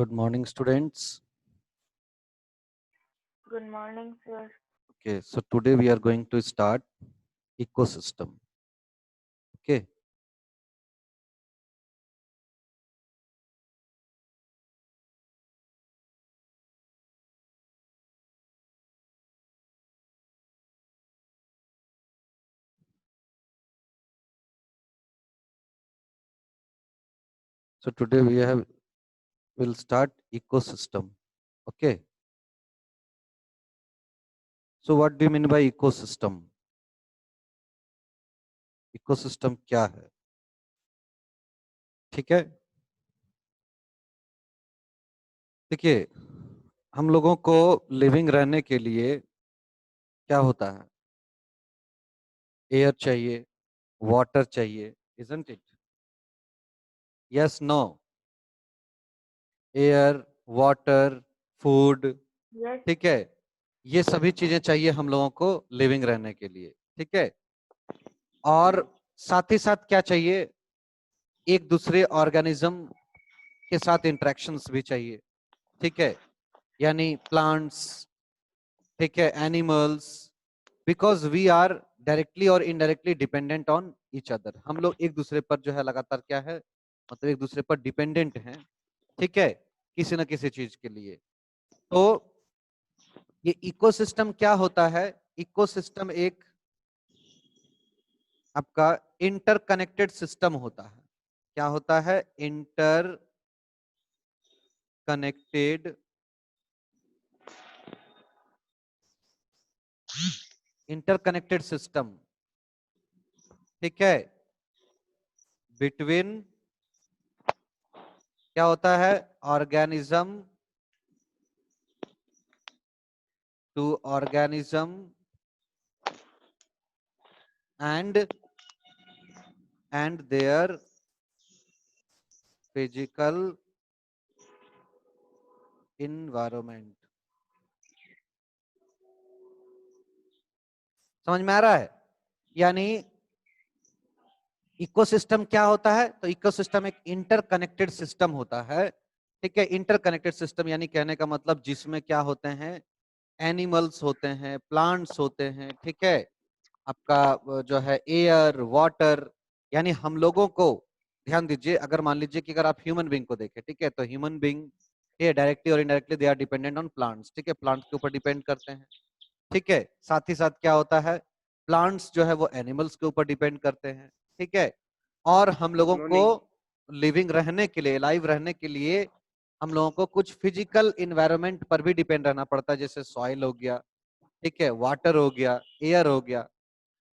Good morning, students. Good morning, sir. Okay, so today we are going to start ecosystem. Okay, so today will start ecosystem. Okay, so what do you mean by ecosystem? Ecosystem क्या है? ठीक है, देखिए हम लोगों को living रहने के लिए क्या होता है? एयर चाहिए, वाटर चाहिए, isn't it? Yes, no. Air, water, food, Yes, ठीक है, ये सभी चीजें चाहिए हम लोगों को लिविंग रहने के लिए, ठीक है। और साथ ही साथ क्या चाहिए? एक दूसरे ऑर्गेनिज्म के साथ इंटरेक्शंस भी चाहिए, ठीक है, यानी प्लांट्स, ठीक है, animals, because we are directly और indirectly dependent on each other. हम लोग एक दूसरे पर जो है लगातार क्या है, मतलब एक दूसरे पर डिपेंडेंट हैं, ठीक है, किसी न किसी चीज के लिए। तो ये इकोसिस्टम क्या होता है? इकोसिस्टम एक आपका इंटरकनेक्टेड सिस्टम होता है। क्या होता है? इंटर कनेक्टेड इंटरकनेक्टेड सिस्टम, ठीक है, बिटवीन क्या होता है? Organism to organism and their physical environment. समझ में आ रहा है? यानी इकोसिस्टम क्या होता है? तो इकोसिस्टम एक इंटरकनेक्टेड सिस्टम होता है, ठीक है। इंटरकनेक्टेड सिस्टम यानी कहने का मतलब जिसमें क्या होते हैं? एनिमल्स होते हैं, प्लांट्स होते हैं, ठीक है, आपका जो है एयर, वाटर, यानी हम लोगों को ध्यान दीजिए, अगर मान लीजिए कि अगर आप ह्यूमन बींग को देखें, ठीक है, तो ह्यूमन बींग ये डायरेक्टली और indirectly they are dependent on plants, ठीक है, प्लांट्स के ऊपर डिपेंड करते हैं, ठीक है। साथ ही साथ क्या होता है? प्लांट्स जो है वो एनिमल्स के ऊपर डिपेंड करते हैं, ठीक है। और हम गुड लोगों को मॉर्निंग। लिविंग रहने के लिए, लाइव रहने के लिए हम लोगों को कुछ फिजिकल इन्वायरमेंट पर भी डिपेंड रहना पड़ता है, जैसे सॉइल हो गया, ठीक है, वाटर हो गया, एयर हो गया।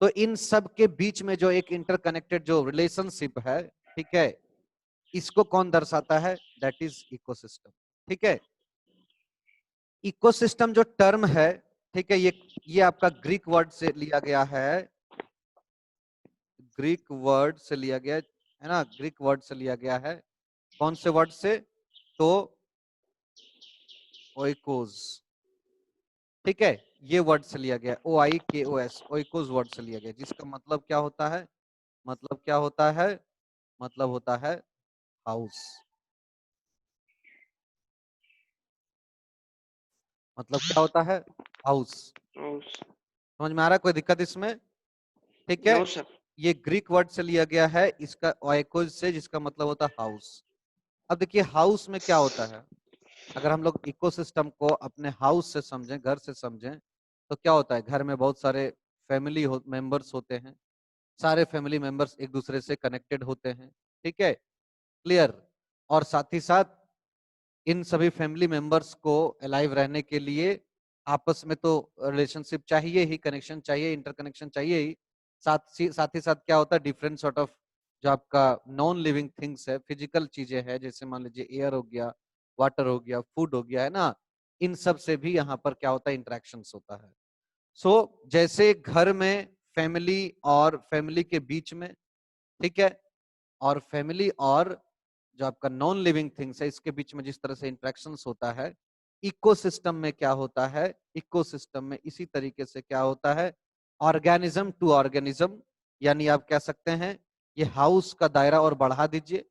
तो इन सब के बीच में जो एक इंटरकनेक्टेड जो रिलेशनशिप है, ठीक है, इसको कौन दर्शाता है? दैट इज इकोसिस्टम, ठीक है। इकोसिस्टम जो टर्म है, ठीक है, ये आपका ग्रीक वर्ड से लिया गया है, ग्रीक वर्ड से लिया गया है ना, ग्रीक वर्ड से लिया गया है। कौन से वर्ड से? तो ओइकोस, ठीक है, ये वर्ड से लिया गया, OIKOS, ओइकोस वर्ड से लिया गया, जिसका मतलब क्या होता है? मतलब क्या होता है? मतलब होता है हाउस। मतलब क्या होता है? हाउस। समझ में आ रहा है? कोई दिक्कत इसमें? ठीक है, नो सर। ये ग्रीक वर्ड से लिया गया है, इसका ओइकोस से, जिसका मतलब होता है हाउस। अब देखिए हाउस में क्या होता है, अगर हम लोग इकोसिस्टम को अपने हाउस से समझें, घर से समझें, तो क्या होता है? घर में बहुत सारे फैमिली मेंबर्स होते हैं, सारे फैमिली मेंबर्स एक दूसरे से कनेक्टेड होते हैं, ठीक है, क्लियर। और साथ ही साथ इन सभी फैमिली मेंबर्स को अलाइव रहने के लिए आपस में तो रिलेशनशिप चाहिए ही, कनेक्शन चाहिए, इंटरकनेक्शन चाहिए ही। साथ ही साथ क्या होता है? डिफरेंट सॉर्ट ऑफ जो आपका नॉन लिविंग थिंग्स है, फिजिकल चीजें हैं, जैसे मान लीजिए एयर हो गया, वाटर हो गया, फूड हो गया, है ना, इन सब से भी यहाँ पर क्या होता है? इंटरेक्शंस होता है। जैसे घर में फैमिली और फैमिली के बीच में, ठीक है, और फैमिली और जो आपका नॉन लिविंग थिंग्स है, इसके बीच में जिस तरह से इंटरेक्शंस होता है, इकोसिस्टम में क्या होता है? इकोसिस्टम में इसी तरीके से क्या होता है? ऑर्गेनिज्म टू ऑर्गेनिज्म, यानी आप कह सकते हैं ये हाउस का दायरा और बढ़ा दीजिए,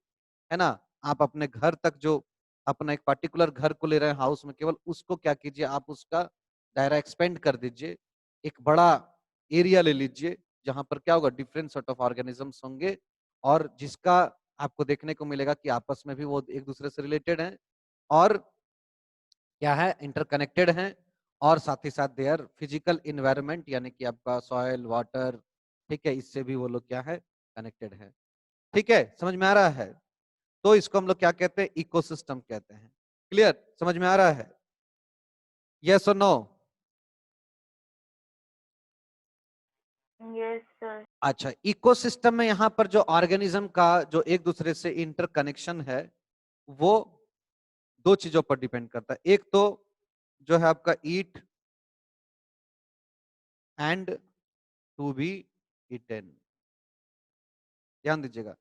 है ना, आप अपने घर तक जो अपना एक पर्टिकुलर घर को ले रहे हैं हाउस में, केवल उसको क्या कीजिए, आप उसका दायरा एक्सपेंड कर दीजिए, एक बड़ा एरिया ले लीजिए जहां पर क्या होगा, डिफरेंट सॉर्ट ऑफ ऑर्गेनिजम्स होंगे, और जिसका आपको देखने को मिलेगा कि आपस में भी वो एक दूसरे से रिलेटेड हैं और क्या है, इंटरकनेक्टेड हैं, और साथ ही साथ देयर फिजिकल इन्वायरमेंट यानी कि आपका सॉइल वाटर, ठीक है, इससे भी वो लोग क्या है, कनेक्टेड है। ठीक है, समझ में आ रहा है? तो इसको हम लोग क्या कहते हैं, इकोसिस्टम कहते हैं। क्लियर, समझ में आ रहा है? यस और नो? Yes, sir. अच्छा, इकोसिस्टम में यहाँ पर जो ऑर्गेनिज्म का जो एक दूसरे से इंटरकनेक्शन है, वो दो चीजों पर डिपेंड करता है। एक तो जो है आपका eat and to be eaten, ध्यान दीजिएगा।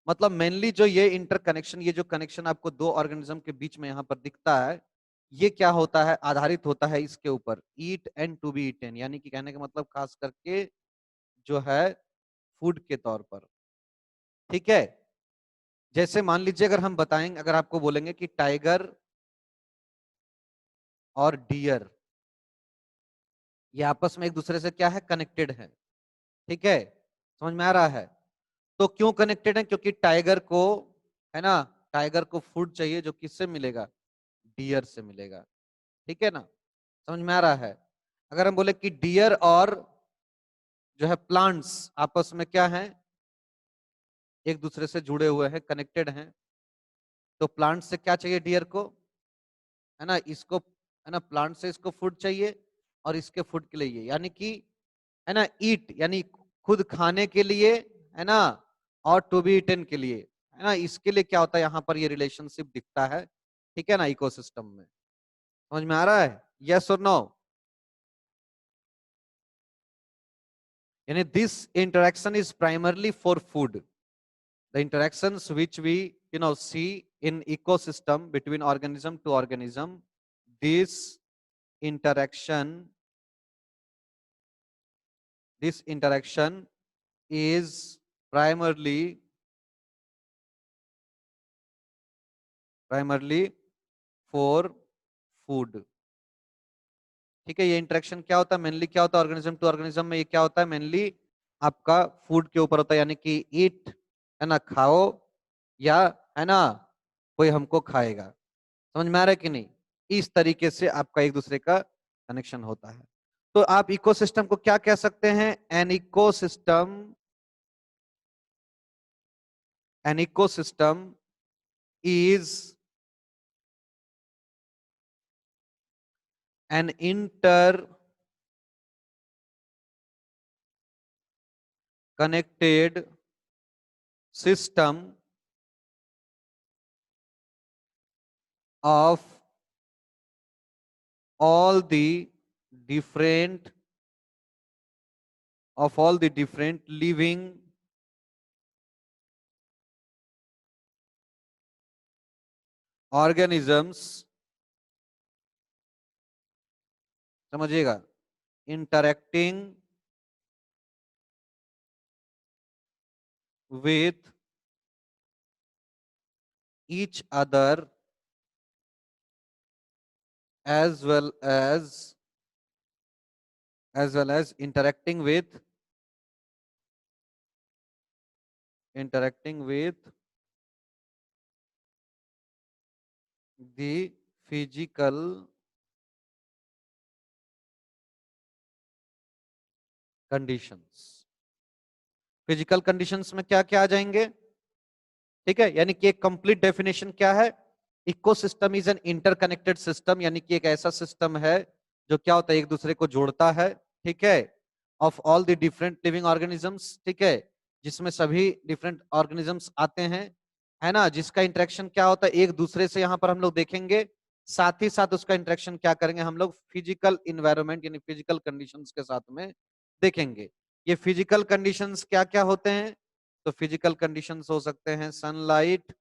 मतलब मेनली जो ये इंटरकनेक्शन, ये जो कनेक्शन आपको दो ऑर्गेनिज्म के बीच में यहाँ पर दिखता है, ये क्या होता है, आधारित होता है इसके ऊपर, eat and to be eaten, यानी कि कहने का मतलब खास करके जो है फूड के तौर पर। ठीक है, जैसे मान लीजिए अगर हम बताएंगे, अगर आपको बोलेंगे कि टाइगर और डियर ये आपस में एक दूसरे से क्या है, कनेक्टेड है। ठीक है, समझ में आ रहा है? तो क्यों कनेक्टेड है, क्योंकि टाइगर को, है ना, टाइगर को फूड चाहिए जो किससे मिलेगा, डियर से मिलेगा। ठीक है ना, समझ में आ रहा है? अगर हम बोले कि डियर और जो है प्लांट्स आपस में क्या है, एक दूसरे से जुड़े हुए हैं, कनेक्टेड हैं, तो प्लांट से क्या चाहिए डियर को, है ना, इसको, है ना, प्लांट से इसको फूड चाहिए और इसके फूड के लिए, यानी कि, है ना, ईट यानी खुद खाने के लिए, है ना, और टू बी ईटन के लिए, है ना, इसके लिए क्या होता है, यहाँ पर ये रिलेशनशिप दिखता है। ठीक है ना, इकोसिस्टम में। समझ में आ रहा है? यस और नो? यानी this interaction is primarily for food, the interactions which we see in ecosystem between organism to organism, this interaction this interaction is primarily for food। ठीक है, ये इंटरेक्शन क्या होता है, मेनली क्या होता है ऑर्गेनिज्म टू ऑर्गेनिज्म में, ये क्या होता है, मेनली आपका फूड के ऊपर होता है, यानी कि ईट, है ना, खाओ, या, है ना, कोई हमको खाएगा। समझ में आ रहा है कि नहीं? इस तरीके से आपका एक दूसरे का कनेक्शन होता है। तो आप इकोसिस्टम को क्या कह सकते हैं, an ecosystem is an inter connected system of all the different living organisms, समझिएगा, interacting with each other as well as interacting with the physical conditions। Physical conditions में क्या क्या आ जाएंगे? ठीक है, यानी कि एक कंप्लीट डेफिनेशन क्या है, ecosystem is an interconnected system, यानी कि एक ऐसा सिस्टम है जो क्या होता है, एक दूसरे को जोड़ता है। ठीक है, of all the different living organisms, ठीक है, जिसमें सभी डिफरेंट ऑर्गेनिजम्स आते हैं, है ना, जिसका इंटरेक्शन क्या होता है एक दूसरे से, यहाँ पर हम लोग देखेंगे, साथ ही साथ उसका इंटरेक्शन क्या करेंगे हम लोग, फिजिकल इन्वायरमेंट यानी फिजिकल कंडीशंस के साथ में देखेंगे। ये फिजिकल कंडीशंस क्या क्या होते हैं? तो फिजिकल कंडीशंस हो सकते हैं सनलाइट,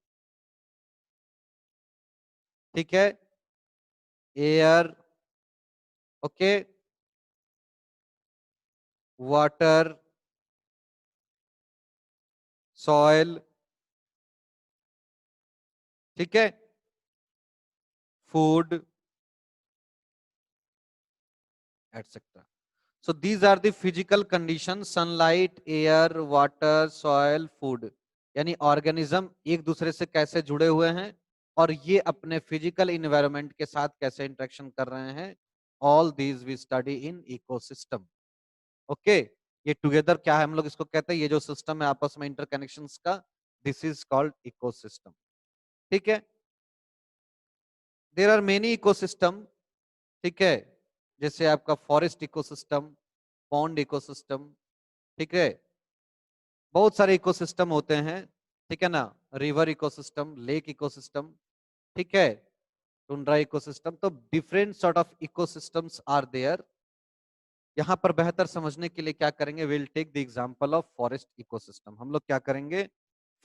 ठीक है, एयर, ओके, वाटर, सॉइल, ठीक है, food, etc. So these are the physical conditions: sunlight, air, water, soil, food. यानी ऑर्गेनिज्म एक दूसरे से कैसे जुड़े हुए हैं और ये अपने फिजिकल इन्वायरमेंट के साथ कैसे इंटरेक्शन कर रहे हैं. All these we study in ecosystem. Okay, ये टुगेदर क्या है, हम लोग इसको कहते हैं, ये जो सिस्टम है आपस में इंटरकनेक्शंस का, दिस इज कॉल्ड इकोसिस्टम. ठीक है. There are many ecosystem. ठीक है, जैसे आपका फॉरेस्ट इकोसिस्टम, पॉन्ड इकोसिस्टम. ठीक है, बहुत सारे इकोसिस्टम होते हैं. ठीक है ना. River ecosystem, lake ecosystem. ठीक है, टुंड्रा इकोसिस्टम. तो different sort of ecosystems are there. यहां पर बेहतर समझने के लिए क्या करेंगे, will take the example of forest ecosystem. हम लोग क्या करेंगे,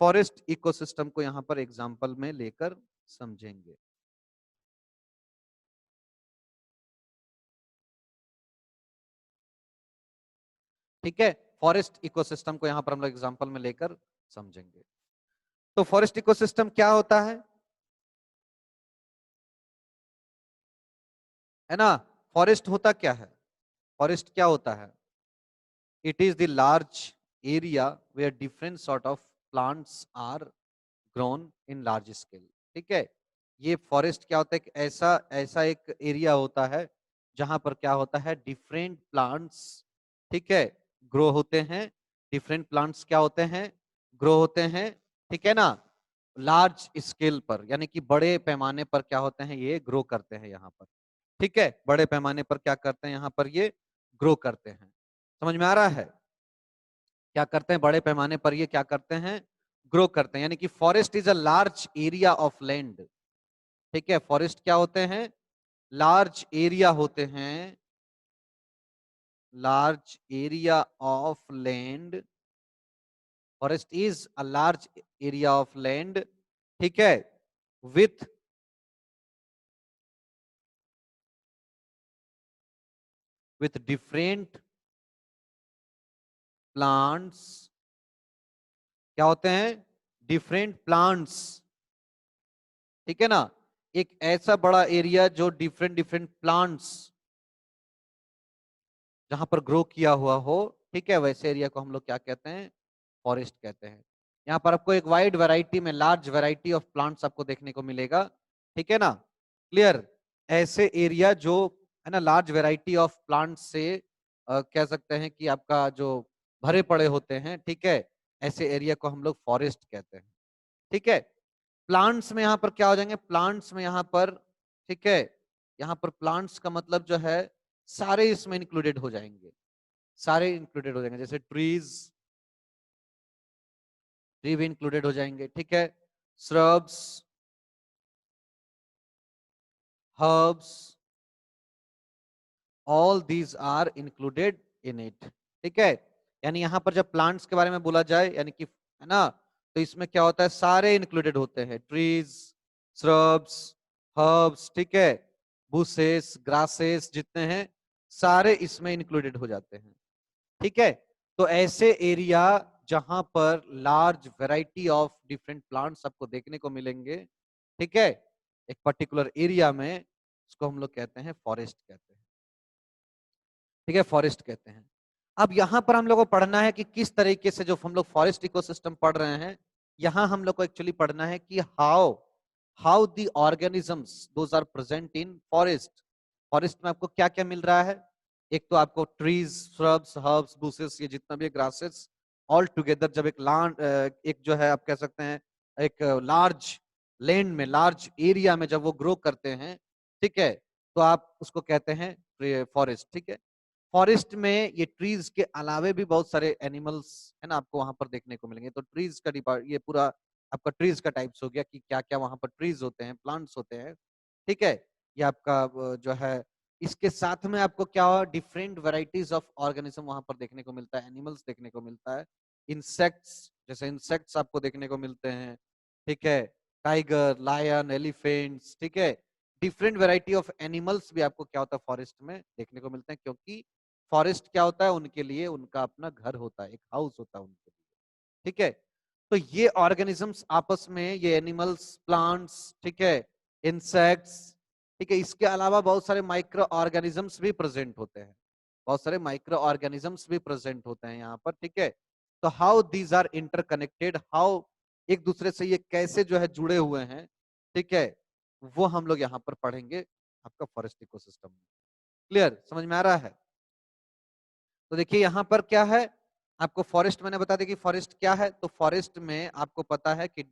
फॉरेस्ट इकोसिस्टम को यहां पर एग्जांपल में लेकर समझेंगे. ठीक है, फॉरेस्ट इकोसिस्टम को यहां पर हम लोग एग्जांपल में लेकर समझेंगे. तो फॉरेस्ट इकोसिस्टम क्या होता है ना. फॉरेस्ट होता क्या है, फॉरेस्ट क्या होता है, it is the large area where different sort of plants are grown in large scale. ठीक है, ये फॉरेस्ट क्या होता है, एक ऐसा ऐसा एक एरिया होता है जहां पर क्या होता है, डिफरेंट प्लांट्स, ठीक है, ग्रो होते हैं. डिफरेंट प्लांट्स क्या होते हैं, ग्रो होते हैं. ठीक है ना, लार्ज स्केल पर, यानी कि बड़े पैमाने पर क्या होते हैं, ये ग्रो करते हैं यहाँ पर. ठीक है, बड़े पैमाने पर क्या करते हैं यहाँ पर, ये ग्रो करते हैं. समझ में आ रहा है, क्या करते हैं, बड़े पैमाने पर ये क्या करते हैं, ग्रो करते हैं. यानी कि forest is a large area of land. ठीक है, फॉरेस्ट क्या होते हैं, लार्ज एरिया होते हैं, large area of land. Forest is a large area of land. ठीक है, विथ डिफरेंट प्लांट्स. क्या होते हैं, डिफरेंट प्लांट्स. ठीक है ना, एक ऐसा बड़ा एरिया जो डिफरेंट डिफरेंट प्लांट्स जहां पर ग्रो किया हुआ हो. ठीक है, वैसे एरिया को हम लोग क्या कहते हैं, फॉरेस्ट कहते हैं. यहाँ पर आपको एक वाइड वैरायटी में लार्ज वैरायटी ऑफ प्लांट्स आपको देखने को मिलेगा. ठीक है ना, क्लियर. ऐसे एरिया जो है ना, लार्ज वैरायटी ऑफ प्लांट्स से कह सकते हैं कि आपका जो भरे पड़े होते हैं. ठीक है, ऐसे एरिया को हम लोग फॉरेस्ट कहते हैं. ठीक है, प्लांट्स में यहाँ पर क्या हो जाएंगे, प्लांट्स में यहाँ पर, ठीक है, यहाँ पर प्लांट्स का मतलब जो है सारे इसमें इंक्लूडेड हो जाएंगे, सारे इंक्लूडेड हो जाएंगे. जैसे ट्रीज, ट्री भी इंक्लूडेड हो जाएंगे. ठीक है, shrubs, herbs, all these are included in it. ठीक है, यानी यहां पर जब प्लांट्स के बारे में बोला जाए, यानी कि है ना, तो इसमें क्या होता है, सारे इंक्लूडेड होते हैं. ट्रीज, श्रब्स, हर्ब्स, ठीक है, बुशेस, ग्रासेस जितने हैं सारे इसमें इंक्लूडेड हो जाते हैं. ठीक है, तो ऐसे एरिया जहां पर large variety of different plants आपको देखने को मिलेंगे. ठीक है, एक पर्टिकुलर एरिया में, उसको हम लोग कहते हैं फॉरेस्ट कहते हैं. ठीक है, फॉरेस्ट कहते हैं. अब यहां पर हम लोग को पढ़ना है कि किस तरीके से, जो हम लोग फॉरेस्ट इकोसिस्टम पढ़ रहे हैं, यहां हम लोग को एक्चुअली पढ़ना है कि how how the organisms those are present in forest. Forest में आपको क्या क्या मिल रहा है, एक तो आपको ट्रीज, श्रब्स, हर्ब्स, बुशेस, ये जितना भी ग्रासेस, ऑल टुगेदर जब एक लैंड, एक जो है आप कह सकते हैं एक लार्ज लैंड में, लार्ज एरिया में जब वो ग्रो करते हैं. ठीक है, तो आप उसको कहते हैं फॉरेस्ट. ठीक है, फॉरेस्ट में ये ट्रीज के अलावे भी बहुत सारे एनिमल्स है ना आपको वहां पर देखने को मिलेंगे. तो ट्रीज का डिपार्ट, ये पूरा आपका ट्रीज का टाइप्स हो गया कि क्या क्या वहां पर ट्रीज होते हैं, प्लांट्स होते हैं. ठीक है, ये आपका जो है, इसके साथ में आपको क्या, डिफरेंट वेराइटीज ऑफ ऑर्गेनिज्म वहां पर देखने को मिलता है, एनिमल्स देखने को मिलता है, इंसेक्ट्स, जैसे इंसेक्ट्स आपको देखने को मिलते हैं. ठीक है, टाइगर, लायन, एलिफेंट्स. ठीक है, डिफरेंट वेराइटी ऑफ एनिमल्स भी आपको क्या होता है, फॉरेस्ट में देखने को मिलते हैं. क्योंकि फॉरेस्ट क्या होता है, उनके लिए उनका अपना घर होता है, एक हाउस होता है उनके लिए. ठीक है, तो ये ऑर्गेनिजम्स आपस में, ये एनिमल्स, प्लांट्स, ठीक है, इंसेक्ट्स, ठीक है। इसके अलावा बहुत सारे माइक्रो ऑर्गेनिजम्स भी प्रेजेंट होते हैं, बहुत सारे माइक्रो ऑर्गेनिजम्स भी प्रेजेंट होते हैं यहाँ पर। ठीक है, तो how these are interconnected, how एक दूसरे से ये कैसे जो है जुड़े हुए हैं, ठीक है, वो हम लोग यहाँ पर पढ़ेंगे आपका फॉरेस्ट इकोसिस्टम में। क्लियर, समझ में आ रहा है? तो देखिए यहाँ पर क्या है, आपको फॉरेस्ट मैंने बता दिया कि फॉरेस्ट क्या है। तो फॉरेस्ट में आपको पता है कि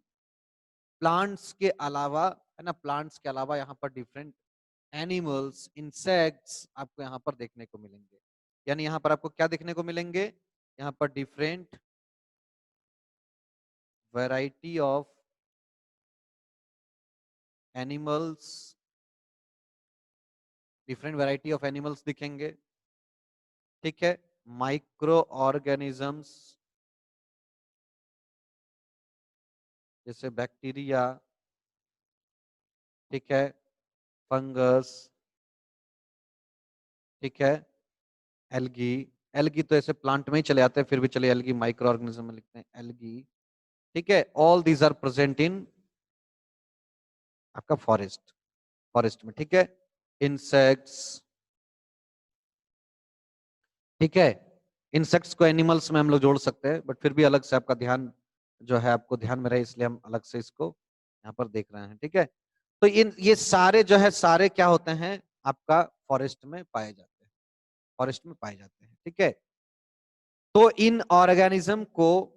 प्लांट्स के अलावा, है ना, प्लांट्स के अलावा यहाँ पर डिफरेंट एनिमल्स, इंसेक्ट्स आपको यहाँ पर देखने को मिलेंगे। यानी यहाँ पर आपको क्या देखने को मिलेंगे, यहाँ पर different variety of animals, different variety of animals दिखेंगे। ठीक है, माइक्रो ऑर्गेनिजम्स जैसे बैक्टीरिया, ठीक है, फंगस, ठीक है, एल्गी। एल्गी तो ऐसे प्लांट में ही चले आते हैं, फिर भी चलिए एल्गी माइक्रो ऑर्गेनिज्म में लिखते हैं, एल्गी। ठीक है, all these are present in आपका फॉरेस्ट, फॉरेस्ट में। ठीक है, इंसेक्ट्स, ठीक है, इंसेक्ट्स को एनिमल्स में हम लोग जोड़ सकते हैं, बट फिर भी अलग से आपका ध्यान जो है आपको ध्यान में रहे, इसलिए हम अलग से इसको यहाँ पर देख रहे हैं। ठीक है, तो इन ये सारे जो है सारे क्या होते हैं आपका फॉरेस्ट में पाए जाते हैं, फॉरेस्ट में पाए जाते हैं। ठीक है, तो इन ऑर्गेनिज्म को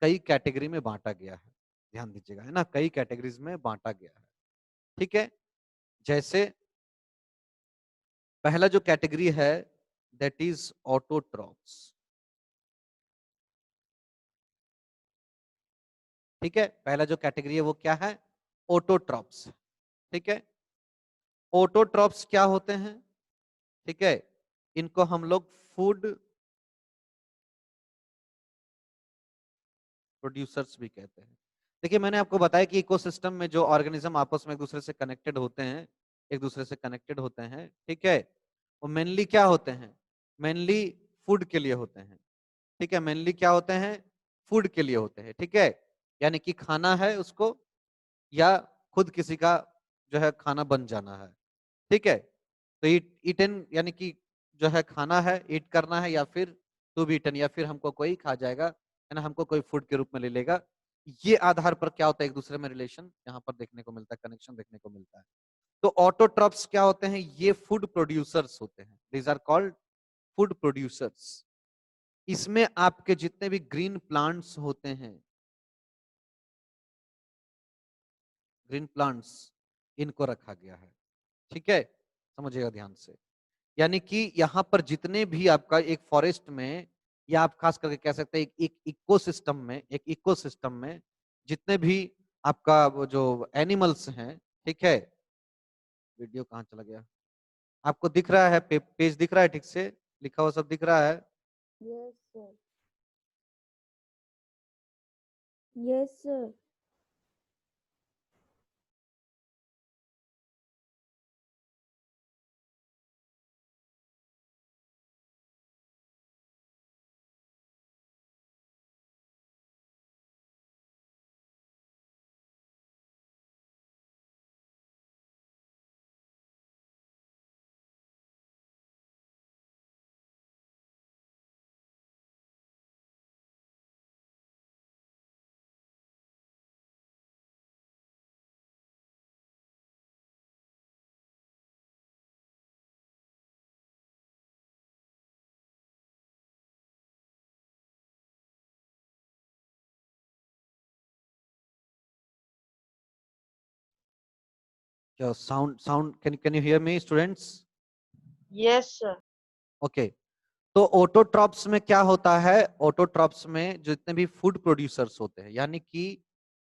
कई कैटेगरी में बांटा गया है, ध्यान दीजिएगा, है ना, कई कैटेगरीज में बांटा गया है। ठीक है, जैसे पहला जो कैटेगरी है दैट इज ऑटोट्रॉप्स। ठीक है, पहला जो कैटेगरी है वो क्या है, ऑटोट्रॉप्स। ठीक है, ऑटोट्रॉप्स क्या होते हैं, ठीक है, इनको हम लोग फूड प्रोड्यूसर्स भी कहते हैं। देखिए मैंने आपको बताया कि इकोसिस्टम में जो ऑर्गेनिज्म आपस में एक दूसरे से कनेक्टेड होते हैं, एक दूसरे से कनेक्टेड होते हैं, ठीक है, वो मेनली क्या होते हैं, मेनली फूड के लिए होते हैं। ठीक है, मेनली क्या होते हैं, फूड के लिए होते हैं। ठीक है, यानी कि खाना है उसको, या खुद किसी का जो है खाना बन जाना है। ठीक है, तो ईटन यानी कि जो है खाना है, ईट करना है, या फिर टू बी ईटन, या फिर हमको कोई खा जाएगा, है ना, हमको कोई फूड के रूप में ले लेगा। ये आधार पर क्या होता है, एक दूसरे में रिलेशन यहाँ पर देखने को मिलता है, कनेक्शन देखने को मिलता है। तो ऑटोट्रॉप्स क्या होते हैं, ये फूड प्रोड्यूसर्स होते हैं, these are called food producers. इसमें आपके जितने भी ग्रीन प्लांट्स होते हैं, ग्रीन प्लांट्स, इनको रखा गया है। ठीक है, समझिएगा ध्यान से। यानी कि यहाँ पर जितने भी आपका एक फॉरेस्ट में, या आप खास करके कह सकते हैं एक इकोसिस्टम में, एक इकोसिस्टम में जितने भी आपका वो जो एनिमल्स हैं, ठीक है, वीडियो कहाँ चला गया, आपको दिख रहा है, पेज दिख रहा है ठीक से, लिखा हुआ सब दिख रहा है? Yes, sir. Yes, sir. जो sound sound can you hear me students? Yes, sir. Okay, तो ऑटोट्रॉप्स में क्या होता है, ऑटोट्रॉप्स में जितने भी फूड प्रोड्यूसर्स होते हैं, यानी कि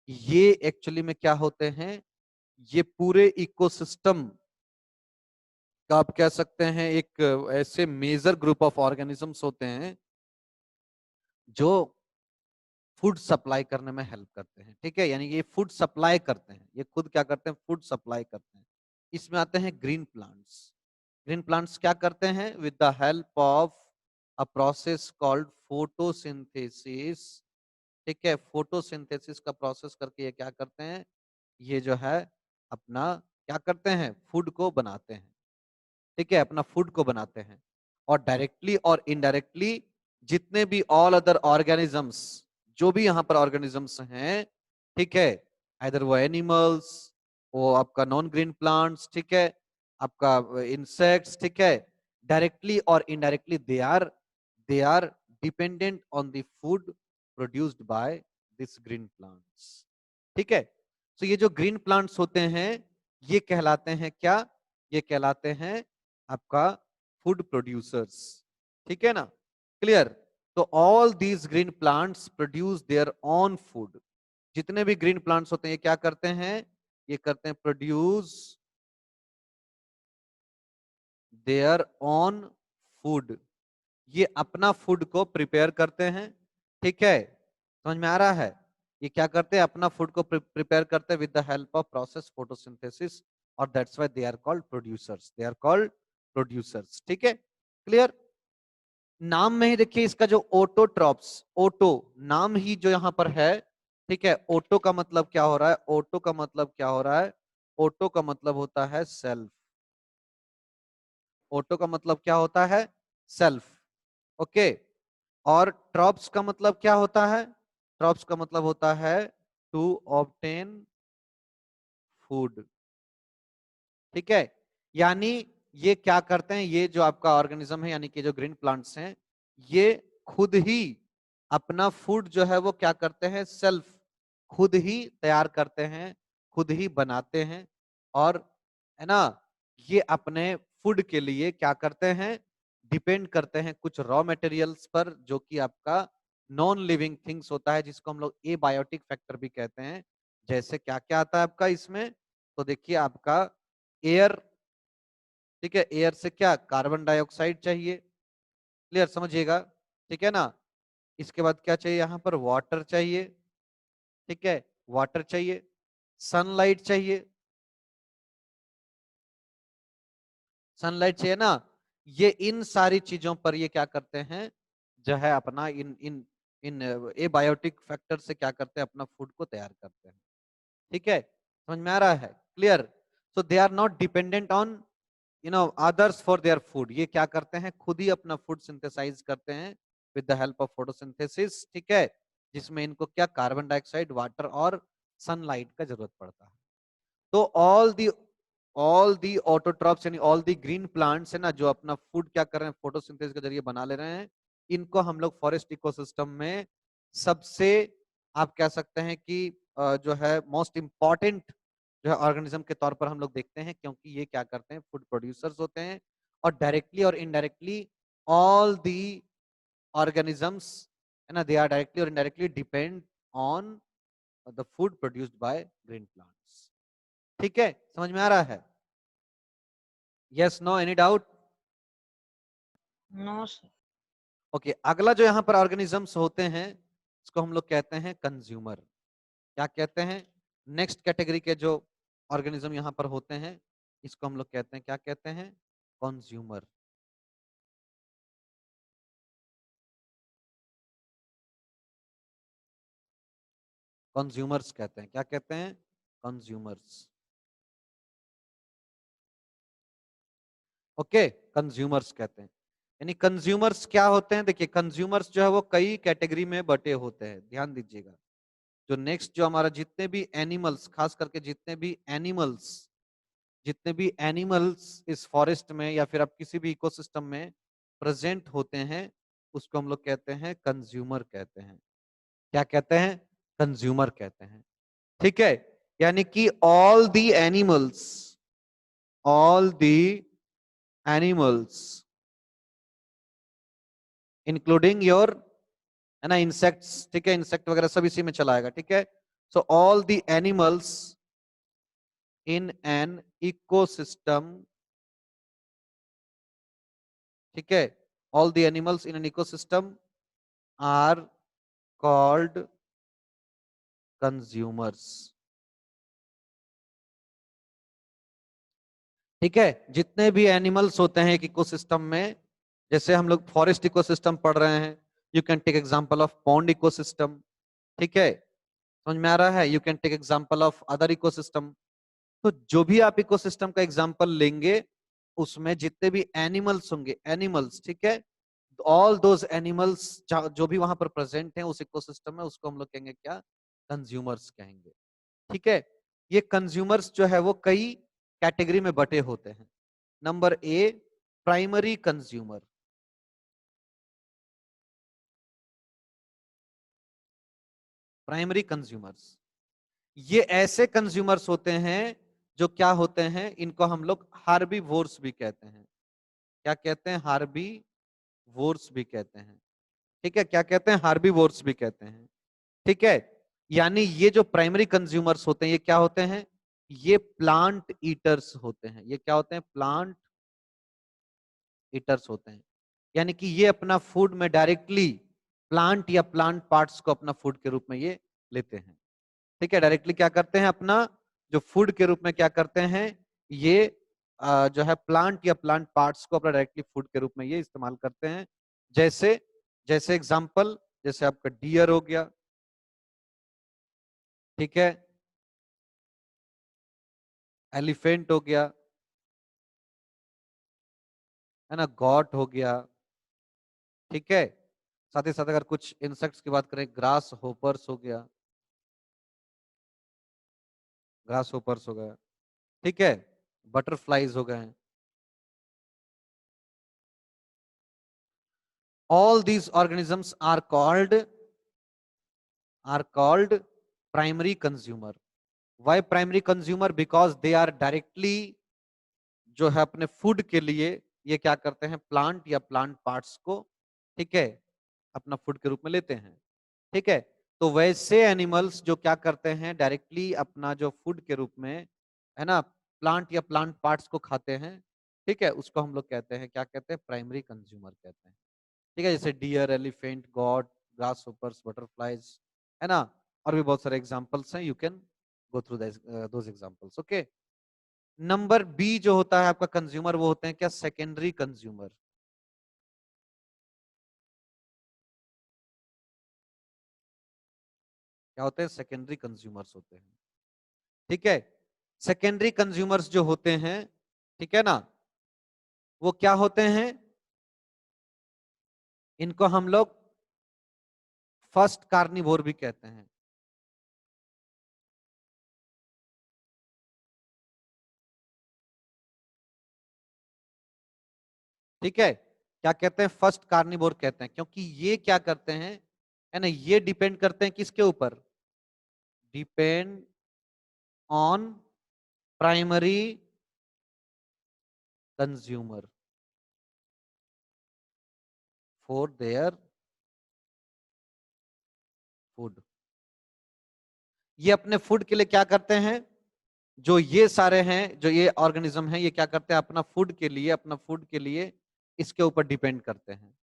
ये एक्चुअली में क्या होते हैं, ये पूरे इकोसिस्टम का आप कह सकते हैं एक ऐसे मेजर ग्रुप ऑफ ऑर्गेनिजम्स होते हैं जो फूड सप्लाई करने में हेल्प करते हैं। ठीक है, यानी ये फूड सप्लाई करते हैं, ये खुद क्या करते हैं, फूड सप्लाई करते हैं। इसमें आते हैं ग्रीन प्लांट्स। ग्रीन प्लांट्स क्या करते हैं, with the help of a process called photosynthesis. ठीक है, फोटोसिंथेसिस का प्रोसेस करके ये क्या करते हैं, ये जो है अपना क्या करते हैं, फूड को बनाते हैं, ठीक है, अपना फूड को बनाते हैं। और डायरेक्टली और इनडायरेक्टली जितने भी ऑल अदर ऑर्गेनिजम्स, जो भी यहाँ पर ऑर्गेनिजम्स हैं, ठीक है, इधर वो एनिमल्स, वो आपका नॉन ग्रीन प्लांट्स, ठीक है, आपका इंसेक्ट्स, ठीक है, डायरेक्टली और indirectly they are dependent on the food produced by this green plants, ठीक है। तो ये जो ग्रीन प्लांट्स होते हैं ये कहलाते हैं क्या, ये कहलाते हैं आपका फूड प्रोड्यूसर्स, ठीक है ना, क्लियर। तो all these green plants produce their own food, जितने भी ग्रीन प्लांट्स होते हैं ये क्या करते हैं, ये करते हैं प्रोड्यूस देयर ओन फूड, ये अपना फूड को प्रिपेयर करते हैं, ठीक है, समझ में आ रहा है। ये क्या करते हैं, अपना फूड को प्रिपेयर करते हैं with the help of process photosynthesis, और that's why they are called producers, they are called producers, ठीक है, क्लियर। नाम में ही देखिए इसका जो ऑटोट्रॉप्स, ऑटो नाम ही जो यहां पर है, ठीक है, ऑटो का मतलब क्या हो रहा है, ऑटो का मतलब क्या हो रहा है, ऑटो का मतलब होता है सेल्फ, ऑटो का मतलब क्या होता है, सेल्फ, ओके। और ट्रॉप्स का मतलब क्या होता है, ट्रॉप्स का मतलब होता है टू ऑब्टेन फूड, ठीक है। यानी ये क्या करते हैं, ये जो आपका ऑर्गेनिज्म है यानी कि जो ग्रीन प्लांट्स हैं, ये खुद ही अपना फूड जो है वो क्या करते हैं, सेल्फ खुद ही तैयार करते हैं, खुद ही बनाते हैं, और है ना, ये अपने फूड के लिए क्या करते हैं, डिपेंड करते हैं कुछ रॉ मटेरियल्स पर, जो कि आपका नॉन लिविंग थिंग्स होता है, जिसको हम लोग एबायोटिक फैक्टर भी कहते हैं। जैसे क्या क्या आता है आपका इसमें, तो देखिए आपका एयर, ठीक है, एयर से क्या, कार्बन डाइऑक्साइड चाहिए, क्लियर समझिएगा, ठीक है ना। इसके बाद क्या चाहिए, यहाँ पर वाटर चाहिए, ठीक है, वाटर चाहिए, सनलाइट चाहिए, सनलाइट चाहिए ना। ये इन सारी चीजों पर ये क्या करते हैं, जो है अपना इन इन इन एबायोटिक फैक्टर से क्या करते हैं, अपना फूड को तैयार करते हैं, ठीक है, समझ में आ रहा है, clear. So they are not dependent on others for their food, ये क्या करते हैं, खुद ही अपना फूड सिंथेसाइज करते हैं with the help of photosynthesis, ठीक है, जिसमें इनको क्या कार्बन डाइऑक्साइड, वाटर और सनलाइट का जरूरत पड़ता है। तो ऑल दी ऑटोट्रॉप्स यानी ऑल दी ग्रीन प्लांट्स है ना, जो अपना फूड क्या कर रहे हैं, फोटोसिंथेसिस के जरिए बना ले रहे हैं, इनको हम लोग फॉरेस्ट इकोसिस्टम में सबसे, आप कह सकते हैं कि जो है मोस्ट इंपॉर्टेंट जो है ऑर्गेनिज्म के तौर पर हम लोग देखते हैं, क्योंकि ये क्या करते हैं, फूड प्रोड्यूसर्स होते हैं, और डायरेक्टली और इनडायरेक्टली ऑल दी ऑर्गेनिजम्स है ना, दे आर डायरेक्टली और indirectly depend on the food produced by green plants, ठीक है, समझ में आ रहा है, yes no any doubt. No, sir. Okay, अगला जो यहाँ पर ऑर्गेनिजम्स होते हैं इसको हम लोग कहते हैं कंज्यूमर, क्या कहते हैं, नेक्स्ट कैटेगरी के जो ऑर्गेनिज्म यहाँ पर होते हैं इसको हम लोग कहते हैं, क्या कहते हैं, कंज्यूमर, कंज्यूमर्स कहते हैं, क्या कहते हैं, कंज्यूमर्स, ओके, कंज्यूमर्स कहते हैं। यानी कंज्यूमर्स क्या होते हैं, देखिए कंज्यूमर्स जो है वो कई कैटेगरी में बटे होते हैं, ध्यान दीजिएगा। जो नेक्स्ट जो हमारा जितने भी एनिमल्स, खास करके जितने भी एनिमल्स इस फॉरेस्ट में या फिर आप किसी भी इकोसिस्टम में प्रेजेंट होते हैं, उसको हम लोग कहते हैं कंज्यूमर कहते हैं, क्या कहते हैं, कंज्यूमर कहते हैं, ठीक है। यानी कि all the animals including your, है ना, इंसेक्ट्स, ठीक है, इंसेक्ट वगैरह सब इसी में चलाएगा, ठीक है। So all the animals in an ecosystem, ठीक है, all the animals in an ecosystem are called consumers, ठीक है। जितने भी एनिमल्स होते हैं एक इकोसिस्टम में, जैसे हम लोग फॉरेस्ट इकोसिस्टम पढ़ रहे हैं, you can take example of pond ecosystem, ठीक है, समझ में आ रहा है, you can take example of other ecosystem, तो जो भी आप इकोसिस्टम का एग्जांपल लेंगे उसमें जितने भी एनिमल्स होंगे, एनिमल्स, ठीक है, ऑल दोज एनिमल्स जो भी वहां पर प्रेजेंट हैं उस इकोसिस्टम में, उसको हम लोग कहेंगे क्या? कंज्यूमर्स कहेंगे। ठीक है, ये कंज्यूमर्स जो है वो कई कैटेगरी में बटे होते हैं। Number A, primary consumer. Primary consumers ये ऐसे कंज्यूमर्स होते हैं जो क्या होते हैं, इनको हम लोग हार्बीवोर्स भी कहते हैं। क्या कहते हैं? हार्बीवोर्स भी कहते हैं। ठीक है, क्या कहते हैं? हार्बीवोर्स भी कहते हैं। ठीक है, यानी ये जो प्राइमरी कंज्यूमर्स होते हैं ये क्या होते हैं? ये प्लांट ईटर्स होते हैं। ये क्या होते हैं? प्लांट ईटर्स होते हैं। यानी कि ये अपना फूड में डायरेक्टली प्लांट या प्लांट पार्ट्स को अपना फूड के रूप में ये लेते हैं। ठीक है, डायरेक्टली क्या करते हैं, अपना जो फूड के रूप में क्या करते हैं, ये जो है प्लांट या प्लांट पार्ट्स को अपना डायरेक्टली फूड के रूप में ये इस्तेमाल करते हैं। जैसे जैसे एग्जांपल, जैसे आपका डियर हो गया, ठीक है, एलिफेंट हो गया, है ना, गॉट हो गया। ठीक है, साथ ही साथ अगर कुछ इंसेक्ट्स की बात करें, ग्रास होपर्स हो गया, ग्रास होपर्स हो गया। ठीक है, बटरफ्लाईज हो गए। All these organisms are called primary consumer. Why primary consumer? Because they are directly जो है अपने फूड के लिए ये क्या करते हैं, प्लांट या प्लांट पार्ट्स को, ठीक है, अपना फूड के रूप में लेते हैं। ठीक है, तो वैसे एनिमल्स जो क्या करते हैं, डायरेक्टली अपना जो फूड के रूप में, है ना, प्लांट या प्लांट पार्ट्स को खाते हैं, ठीक है, उसको हम लोग कहते हैं, क्या कहते हैं? प्राइमरी कंज्यूमर कहते हैं। ठीक है, जैसे deer, elephant, goat, grasshoppers, butterflies, है ना, और भी बहुत सारे एग्जांपल्स हैं। You can go through those examples. Okay, number B जो होता है आपका कंज्यूमर, वो होते हैं क्या? Secondary consumer. क्या होते हैं? सेकेंडरी कंज्यूमर्स होते हैं। ठीक है, सेकेंडरी कंज्यूमर्स जो होते हैं, ठीक है ना, वो क्या होते हैं? इनको हम लोग फर्स्ट कार्निवोर भी कहते हैं। ठीक है, क्या कहते हैं? फर्स्ट कार्निवोर कहते हैं, क्योंकि ये क्या करते हैं, है ना, ये डिपेंड करते हैं किसके ऊपर? Depend on primary consumer for their food. ये अपने फूड के लिए क्या करते हैं? जो ये सारे हैं, जो ये ऑर्गेनिज्म हैं, ये क्या करते हैं? अपना फूड के लिए, अपना फूड के लिए इसके ऊपर डिपेंड करते हैं।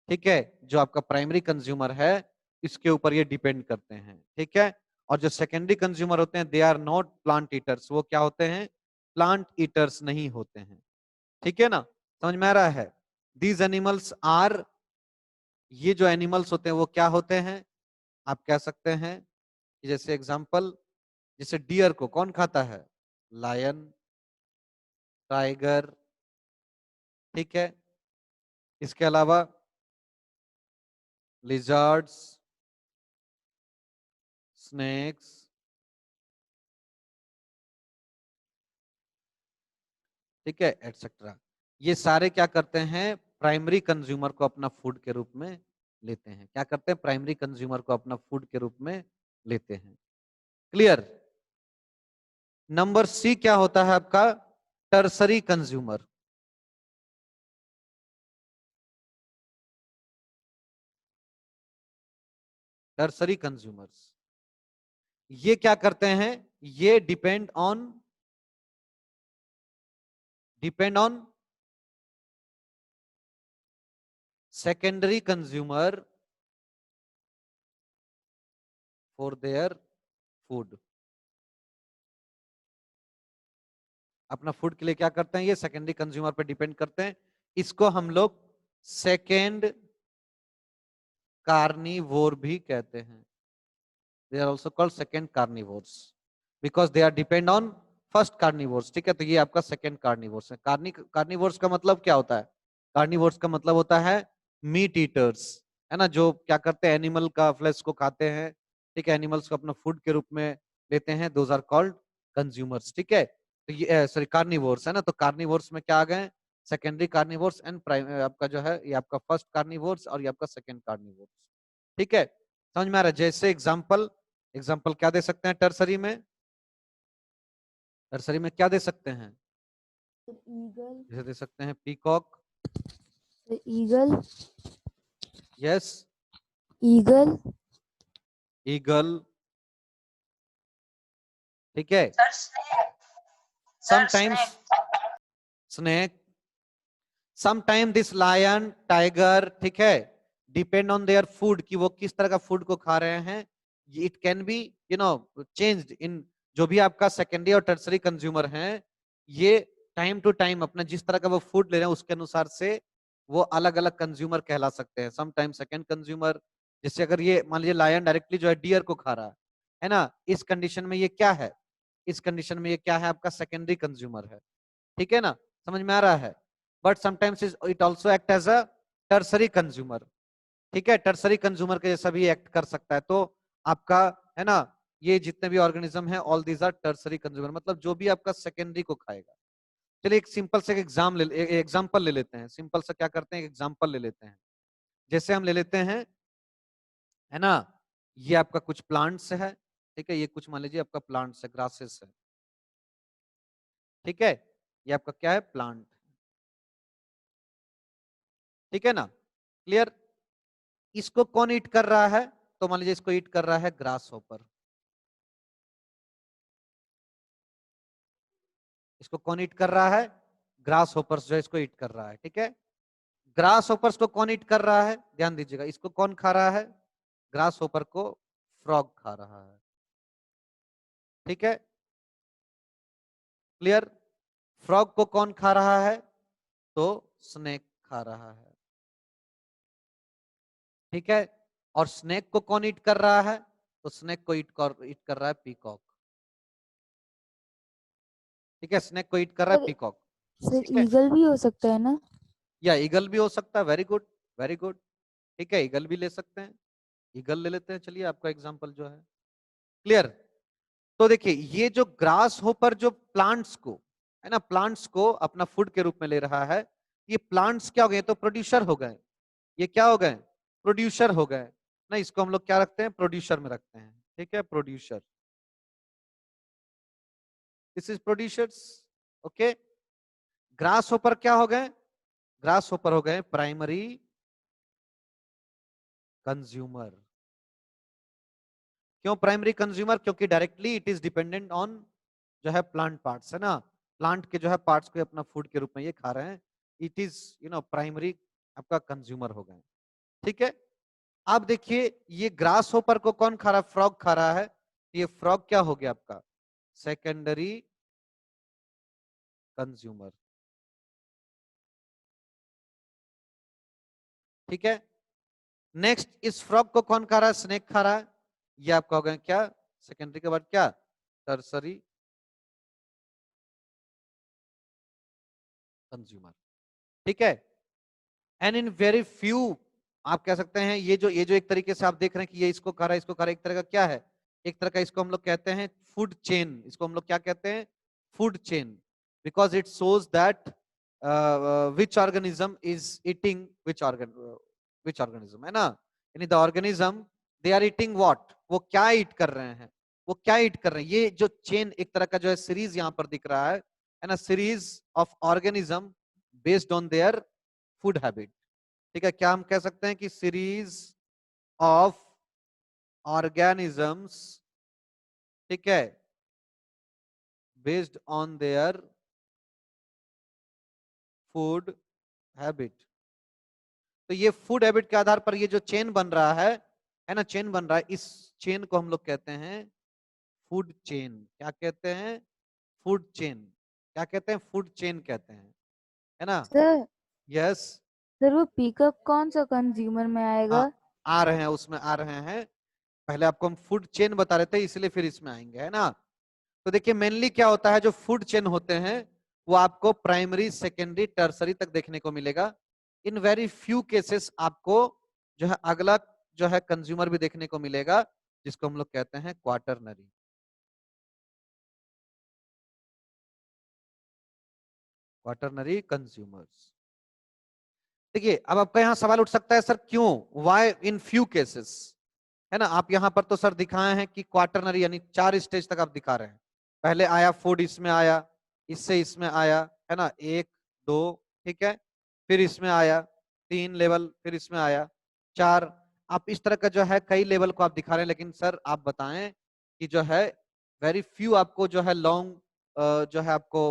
ठीक है, जो आपका प्राइमरी कंज्यूमर है इसके ऊपर ये डिपेंड करते हैं। ठीक है, और जो सेकेंडरी कंज्यूमर होते हैं, they are not plant eaters. वो क्या होते हैं? प्लांट ईटर्स नहीं होते हैं। ठीक है ना, समझ में आ रहा है? दीज एनिमल्स आर, ये जो एनिमल्स होते हैं वो क्या होते हैं? आप कह सकते हैं कि जैसे एग्जांपल, जैसे डियर को कौन खाता है? Lion, tiger. ठीक है, इसके अलावा लिजर्ड्स, स्नेक्स, ठीक है, एटसेट्रा। ये सारे क्या करते हैं? प्राइमरी कंज्यूमर को अपना फूड के रूप में लेते हैं। क्या करते हैं? प्राइमरी कंज्यूमर को अपना फूड के रूप में लेते हैं। क्लियर? नंबर सी क्या होता है आपका? Tertiary consumer. टर्सरी कंज्यूमर्स ये क्या करते हैं? ये depend on secondary consumer for their food. अपना फूड के लिए क्या करते हैं? ये सेकेंडरी कंज्यूमर पे डिपेंड करते हैं। इसको हम लोग सेकेंड कार्निवोर भी कहते हैं। They are also called second carnivores because they are depend on first carnivores, ठीक है, तो ये आपका सेकंड कार्निवोर्स है। कार्निवोर्स का मतलब क्या होता है? कार्निवोर्स का मतलब होता है मीट ईटर्स, है ना, जो क्या करते हैं, एनिमल का फ्लेश को खाते हैं, ठीक है, एनिमल्स को अपना फूड के रूप में लेते हैं, दोज आर कॉल्ड कंज्यूमर्स, ठीक है। तो ये सॉरी कार्निवोर्स है ना, तो कार्निवोर्स में क्या आ गए? सेकेंडरी कार्निवोर्स एंड आपका जो है ये आपका फर्स्ट कार्निवोर्स और ये आपका सेकेंड कार्निवोर्स, ठीक है। समझ में आ रहा है? जैसे एग्जाम्पल, एग्जाम्पल क्या दे सकते हैं टर्सरी में? नर्सरी में क्या दे सकते हैं? ईगल, जैसे दे सकते हैं peacock, eagle, yes, eagle, eagle, ठीक है, sir snake, sir sometimes snake, snake, sometime this lion, tiger, ठीक है, डिपेंड ऑन देयर फूड कि वो किस तरह का फूड को खा रहे हैं। It can be changed in, जो भी आपका सेकेंडरी और टर्सरी कंज्यूमर हैं, ये टाइम टू टाइम अपना जिस तरह का वो फूड ले रहे हैं उसके अनुसार से वो अलग अलग कंज्यूमर कहला सकते हैं। समटाइम सेकेंड कंज्यूमर, जैसे अगर ये मान लीजिए लायन डायरेक्टली जो है डियर को खा रहा है ना, इस कंडीशन में ये क्या है? इस कंडीशन में ये क्या है? आपका सेकेंडरी कंज्यूमर है, ठीक है ना, समझ में आ रहा है? But sometimes it also act as a tertiary consumer, ठीक है, टर्सरी कंज्यूमर के जैसा भी एक्ट कर सकता है। तो आपका, है ना, ये जितने भी ऑर्गेनिज्म है all these are tertiary consumer, मतलब जो भी आपका सेकेंडरी को खाएगा। चलिए एक सिंपल से एग्जाम्पल ले लेते हैं, सिंपल सा क्या करते हैं, एग्जाम्पल ले लेते हैं। जैसे हम ले लेते हैं, है ना, ये आपका कुछ प्लांट्स है, ठीक है, ये कुछ मान लीजिए आपका प्लांट्स है, ग्रासेस है, ठीक है, ये आपका क्या है? प्लांट, ठीक है ना, क्लियर। इसको कौन ईट कर रहा है? तो मान लीजिए इसको ईट कर रहा है ग्रास होपर। इसको कौन ईट कर रहा है? ग्रास होपर्स जो है इसको ईट कर रहा है, ठीक है। ग्रास होपर्स को कौन ईट कर रहा है? ध्यान दीजिएगा, इसको कौन खा रहा है? ग्रास होपर को फ्रॉग खा रहा है, ठीक है, क्लियर। फ्रॉग को कौन खा रहा है? तो स्नेक खा रहा है, ठीक है। और स्नेक को कौन ईट कर रहा है? तो स्नेक को ईट कर रहा है पीकॉक, ठीक है, स्नेक को ईट कर रहा है सर पीकॉक, सर ठीक है, ईगल भी हो सकता है ना? या ईगल भी हो सकता है, वेरी गुड, वेरी गुड, ठीक है, ईगल भी ले सकते हैं, ईगल ले लेते हैं, चलिए आपका एग्जांपल जो है, क्लियर। तो देखिए ये जो ग्रास होपर जो प्लांट्स को, है ना, प्लांट्स को अपना फूड के रूप में ले रहा है, ये प्लांट्स क्या हो गए? तो प्रोड्यूसर हो गए, ये क्या हो गए? प्रोड्यूसर हो गए ना, इसको हम लोग क्या रखते हैं? प्रोड्यूसर में रखते हैं, ठीक है, producer, this is producers, okay. Grass hopper क्या हो गए? ग्रास होपर हो गए प्राइमरी कंज्यूमर। क्यों प्राइमरी कंज्यूमर? क्योंकि directly it is dependent on जो है प्लांट पार्ट्स, है ना, प्लांट के जो है पार्ट्स को अपना फूड के रूप में ये खा रहे हैं, इट इज प्राइमरी आपका कंज्यूमर हो गए, ठीक है। अब देखिए ये ग्रास होपर को कौन खा रहा है? फ्रॉग खा रहा है, ये फ्रॉग क्या हो गया आपका? सेकेंडरी कंज्यूमर, ठीक है। नेक्स्ट इस फ्रॉग को कौन खा रहा है? स्नेक खा रहा है, ये आपका हो गया क्या? सेकेंडरी के बाद क्या? टर्सरी कंज्यूमर, ठीक है। एंड इन वेरी फ्यू, आप कह सकते हैं ये जो एक तरीके से आप देख रहे हैं कि ये इसको खा रहा है, इसको खा रहा है, एक तरह का क्या है? एक तरह का इसको हम लोग कहते हैं फूड चेन, इसको हम लोग क्या कहते हैं? Food chain, because it shows that which organism is eating which organism, है ना, यानी the organism they are eating what, वो क्या ईट कर रहे हैं, वो क्या ईट कर रहे हैं। ये जो चेन एक तरह का जो है सीरीज यहाँ पर दिख रहा है ना, series of organism based on their food habit, ठीक है। क्या हम कह सकते हैं कि सीरीज ऑफ ऑर्गेनिजम्स, ठीक है, based on their food habit. तो ये फूड हैबिट के आधार पर ये जो चेन बन रहा है ना, चेन बन रहा है, इस चेन को हम लोग कहते हैं फूड चेन। क्या कहते हैं? Food chain. क्या कहते हैं? फूड चेन कहते हैं, है ना। सर यस, सर वो पीकॉक कौन सा कंज्यूमर में हाँ, आएगा? आ रहे हैं, उसमें आ रहे हैं। पहले आपको हम फूड चेन बता रहे थे, इसलिए फिर इसमें आएंगे, है ना। तो देखिए मेनली क्या होता है, जो फूड चेन होते हैं वो आपको प्राइमरी, सेकेंडरी, टर्सरी तक देखने को मिलेगा। इन वेरी फ्यू केसेस आपको जो है अगला जो है कंज्यूमर भी देखने को मिलेगा, जिसको हम लोग कहते हैं क्वार्टरनरी। Quaternary consumers. देखिए अब आपका यहाँ सवाल उठ सकता है, सर क्यों, वाई इन फ्यू केसेस, है ना। आप यहाँ पर तो सर दिखाए हैं कि क्वार्टरनरी यानी 4 स्टेज तक आप दिखा रहे हैं। पहले आया फूड, इसमें आया, इससे इसमें आया, है ना, 1 2, ठीक है, फिर इसमें आया 3 लेवल, फिर इसमें आया 4। आप इस तरह का जो है कई लेवल को आप दिखा रहे हैं, लेकिन सर आप बताएं कि जो है वेरी फ्यू आपको जो है लॉन्ग जो है आपको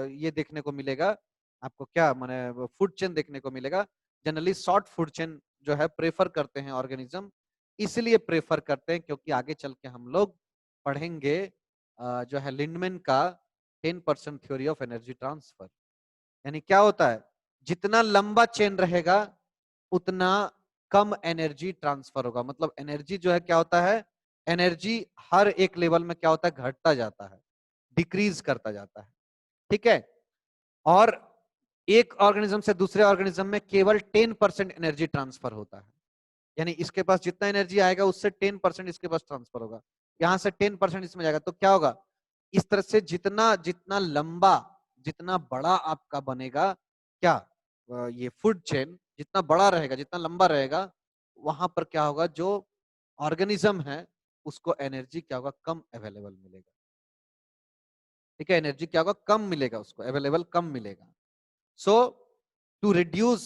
ये देखने को मिलेगा, आपको क्या माने फूड चेन देखने को मिलेगा। जनरली शॉर्ट फूड चेन जो है प्रेफर करते हैं ऑर्गेनिज्म, इसलिए प्रेफर करते हैं क्योंकि आगे चल के हम लोग पढ़ेंगे जो है लिंडमैन का 10% थ्योरी ऑफ एनर्जी ट्रांसफर। यानी क्या होता है, जितना लंबा चेन रहेगा उतना कम एनर्जी ट्रांसफर होगा। मतलब एनर्जी जो है क्या होता है, एनर्जी हर एक लेवल में क्या होता है, घटता जाता है, डिक्रीज करता जाता है, ठीक है। और एक ऑर्गेनिज्म से दूसरे ऑर्गेनिज्म में केवल 10% एनर्जी ट्रांसफर होता है। यानी इसके पास जितना एनर्जी आएगा उससे 10% इसके पास ट्रांसफर होगा, यहां से 10% इसमें जाएगा, तो क्या होगा, इस तरह से जितना जितना लंबा, जितना बड़ा आपका बनेगा क्या ये फूड चेन जितना बड़ा रहेगा, जितना लंबा रहेगा, वहां पर क्या होगा, जो ऑर्गेनिज्म है उसको एनर्जी क्या होगा, कम अवेलेबल मिलेगा, ठीक है। एनर्जी क्या होगा, कम मिलेगा, उसको अवेलेबल कम मिलेगा। So to reduce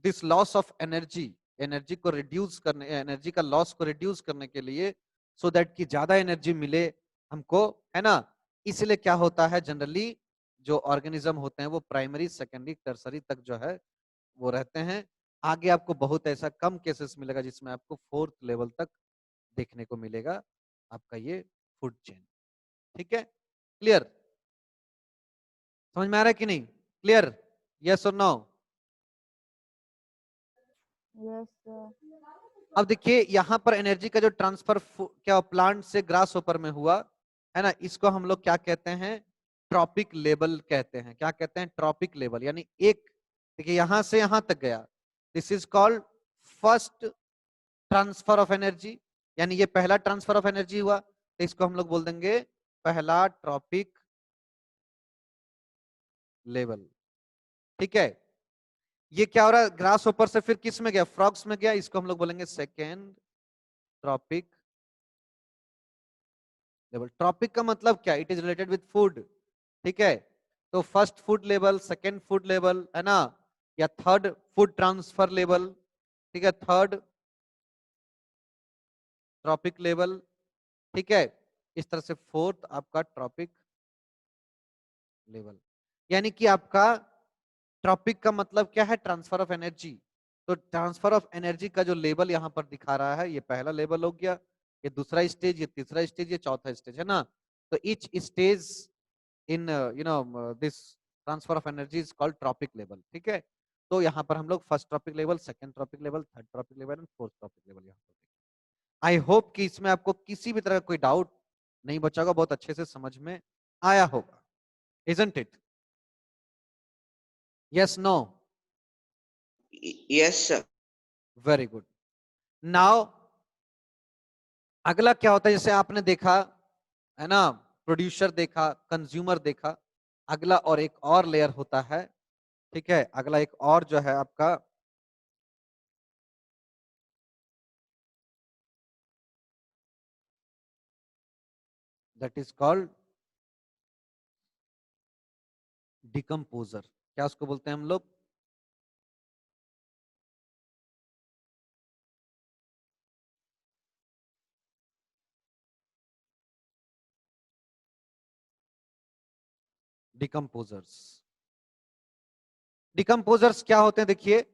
this loss of energy, energy को रिड्यूस करने, एनर्जी का लॉस को रिड्यूस करने के लिए, सो दैट कि ज्यादा एनर्जी मिले हमको, है ना, इसलिए क्या होता है, जनरली जो ऑर्गेनिज्म होते हैं वो प्राइमरी, सेकेंडरी, टर्सरी तक जो है वो रहते हैं। आगे आपको बहुत ऐसा कम केसेस मिलेगा जिसमें आपको 4th लेवल तक देखने को मिलेगा आपका ये फूड चेन, ठीक है। क्लियर, समझ में आ रहा है कि नहीं, क्लियर, यस और नो। Yes sir. अब देखिए यहाँ पर एनर्जी का जो ट्रांसफर क्या प्लांट से ग्रास होपर में हुआ, है ना, इसको हम लोग क्या कहते हैं, ट्रॉपिक लेवल कहते हैं। क्या कहते हैं, ट्रॉपिक लेवल। यानी एक, देखिए यहां से यहां तक गया, this is called first transfer of energy, यानी ये पहला ट्रांसफर ऑफ एनर्जी हुआ, तो इसको हम लोग बोल देंगे पहला ट्रॉपिक लेवल, ठीक है। ये क्या हो रहा है, ग्रास होपर से फिर किस में गया, फ्रॉग्स में गया, इसको हम लोग बोलेंगे सेकेंड ट्रॉपिक लेवल। ट्रॉपिक का मतलब क्या, it is related with food, ठीक है। तो first food level, second food level, है ना, या थर्ड फूड ट्रांसफर लेवल, ठीक है, थर्ड ट्रॉपिक लेवल, ठीक है। इस तरह से फोर्थ आपका ट्रॉपिक लेवल। यानी कि आपका ट्रॉपिक का मतलब क्या है, ट्रांसफर ऑफ एनर्जी। तो ट्रांसफर ऑफ एनर्जी का जो लेवल यहाँ पर दिखा रहा है, ये पहला लेवल हो गया, ये दूसरा स्टेज, ये तीसरा स्टेज, ये चौथा स्टेज, है ना। तो each stage in this transfer of energy is called trophic level, ठीक है। तो यहाँ पर हम लोग first trophic level, second trophic level, third trophic level and fourth trophic level यहाँ पर। आई होप कि इसमें आपको किसी भी तरह का कोई डाउट नहीं बचा होगा, बहुत अच्छे से समझ में आया होगा, isn't it? Yes, no? Yes, sir. Very good. Now अगला क्या होता है, जैसे आपने देखा, है ना, प्रोड्यूसर देखा, कंज्यूमर देखा, अगला और एक और लेयर होता है, ठीक है। अगला एक और जो है आपका दैट इज कॉल्ड डिकम्पोजर। क्या उसको बोलते हैं हम लोग, डिकम्पोजर्स। डिकम्पोजर्स क्या होते हैं, देखिए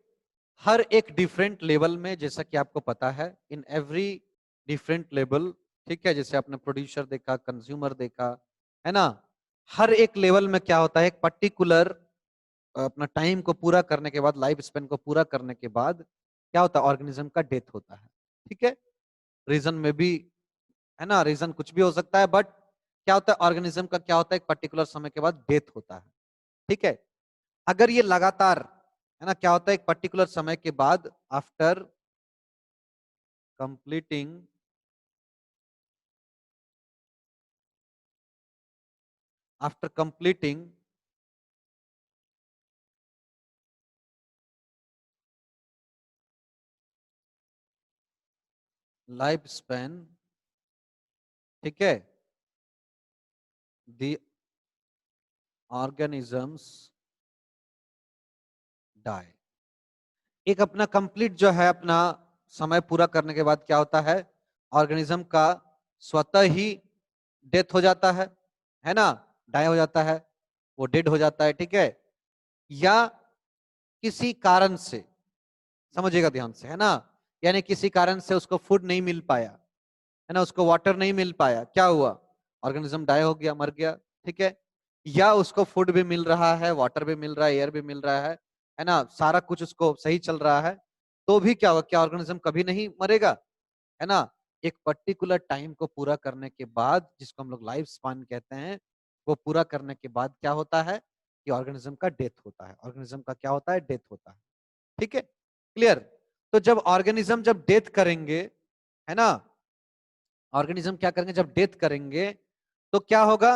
हर एक डिफरेंट लेवल में, जैसा कि आपको पता है, इन एवरी डिफरेंट लेवल, ठीक है, जैसे आपने प्रोड्यूसर देखा, कंज्यूमर देखा, है ना, हर एक लेवल में क्या होता है, एक पर्टिकुलर अपना टाइम को पूरा करने के बाद, लाइफ स्पेन को पूरा करने के बाद क्या होता है, ऑर्गेनिज्म का डेथ होता है, ठीक है। रीजन में भी, है ना, रीजन कुछ भी हो सकता है, बट क्या होता है, ऑर्गेनिज्म का क्या होता है, एक पर्टिकुलर समय के बाद डेथ होता है, ठीक है। अगर ये लगातार, है ना, क्या होता है, एक पर्टिकुलर समय के बाद आफ्टर कंप्लीटिंग लाइफ स्पैन, ठीक है, द ऑर्गेनिजम्स डाई। एक अपना कंप्लीट जो है अपना समय पूरा करने के बाद क्या होता है, ऑर्गेनिज्म का स्वतः ही डेथ हो जाता है ना, डाई हो जाता है, वो डेड हो जाता है, ठीक है। या किसी कारण से, समझिएगा ध्यान से, है ना, यानी किसी कारण से उसको फूड नहीं मिल पाया, है ना, उसको वाटर नहीं मिल पाया, क्या हुआ, ऑर्गेनिज्म डाई हो गया, मर गया, ठीक है। या उसको फूड भी मिल रहा है, वाटर भी मिल रहा है, एयर भी मिल रहा है ना, सारा कुछ उसको सही चल रहा है, तो भी क्या होगा, क्या ऑर्गेनिज्म कभी नहीं मरेगा, है ना। एक पर्टिकुलर टाइम को पूरा करने के बाद, जिसको हम लोग लाइफ स्पान कहते हैं, वो पूरा करने के बाद क्या होता है कि ऑर्गेनिज्म का डेथ होता है, ऑर्गेनिज्म का क्या होता है, डेथ होता है, ठीक है, क्लियर। तो जब ऑर्गेनिज्म जब डेथ करेंगे, है ना, ऑर्गेनिज्म क्या करेंगे जब डेथ करेंगे, तो क्या होगा,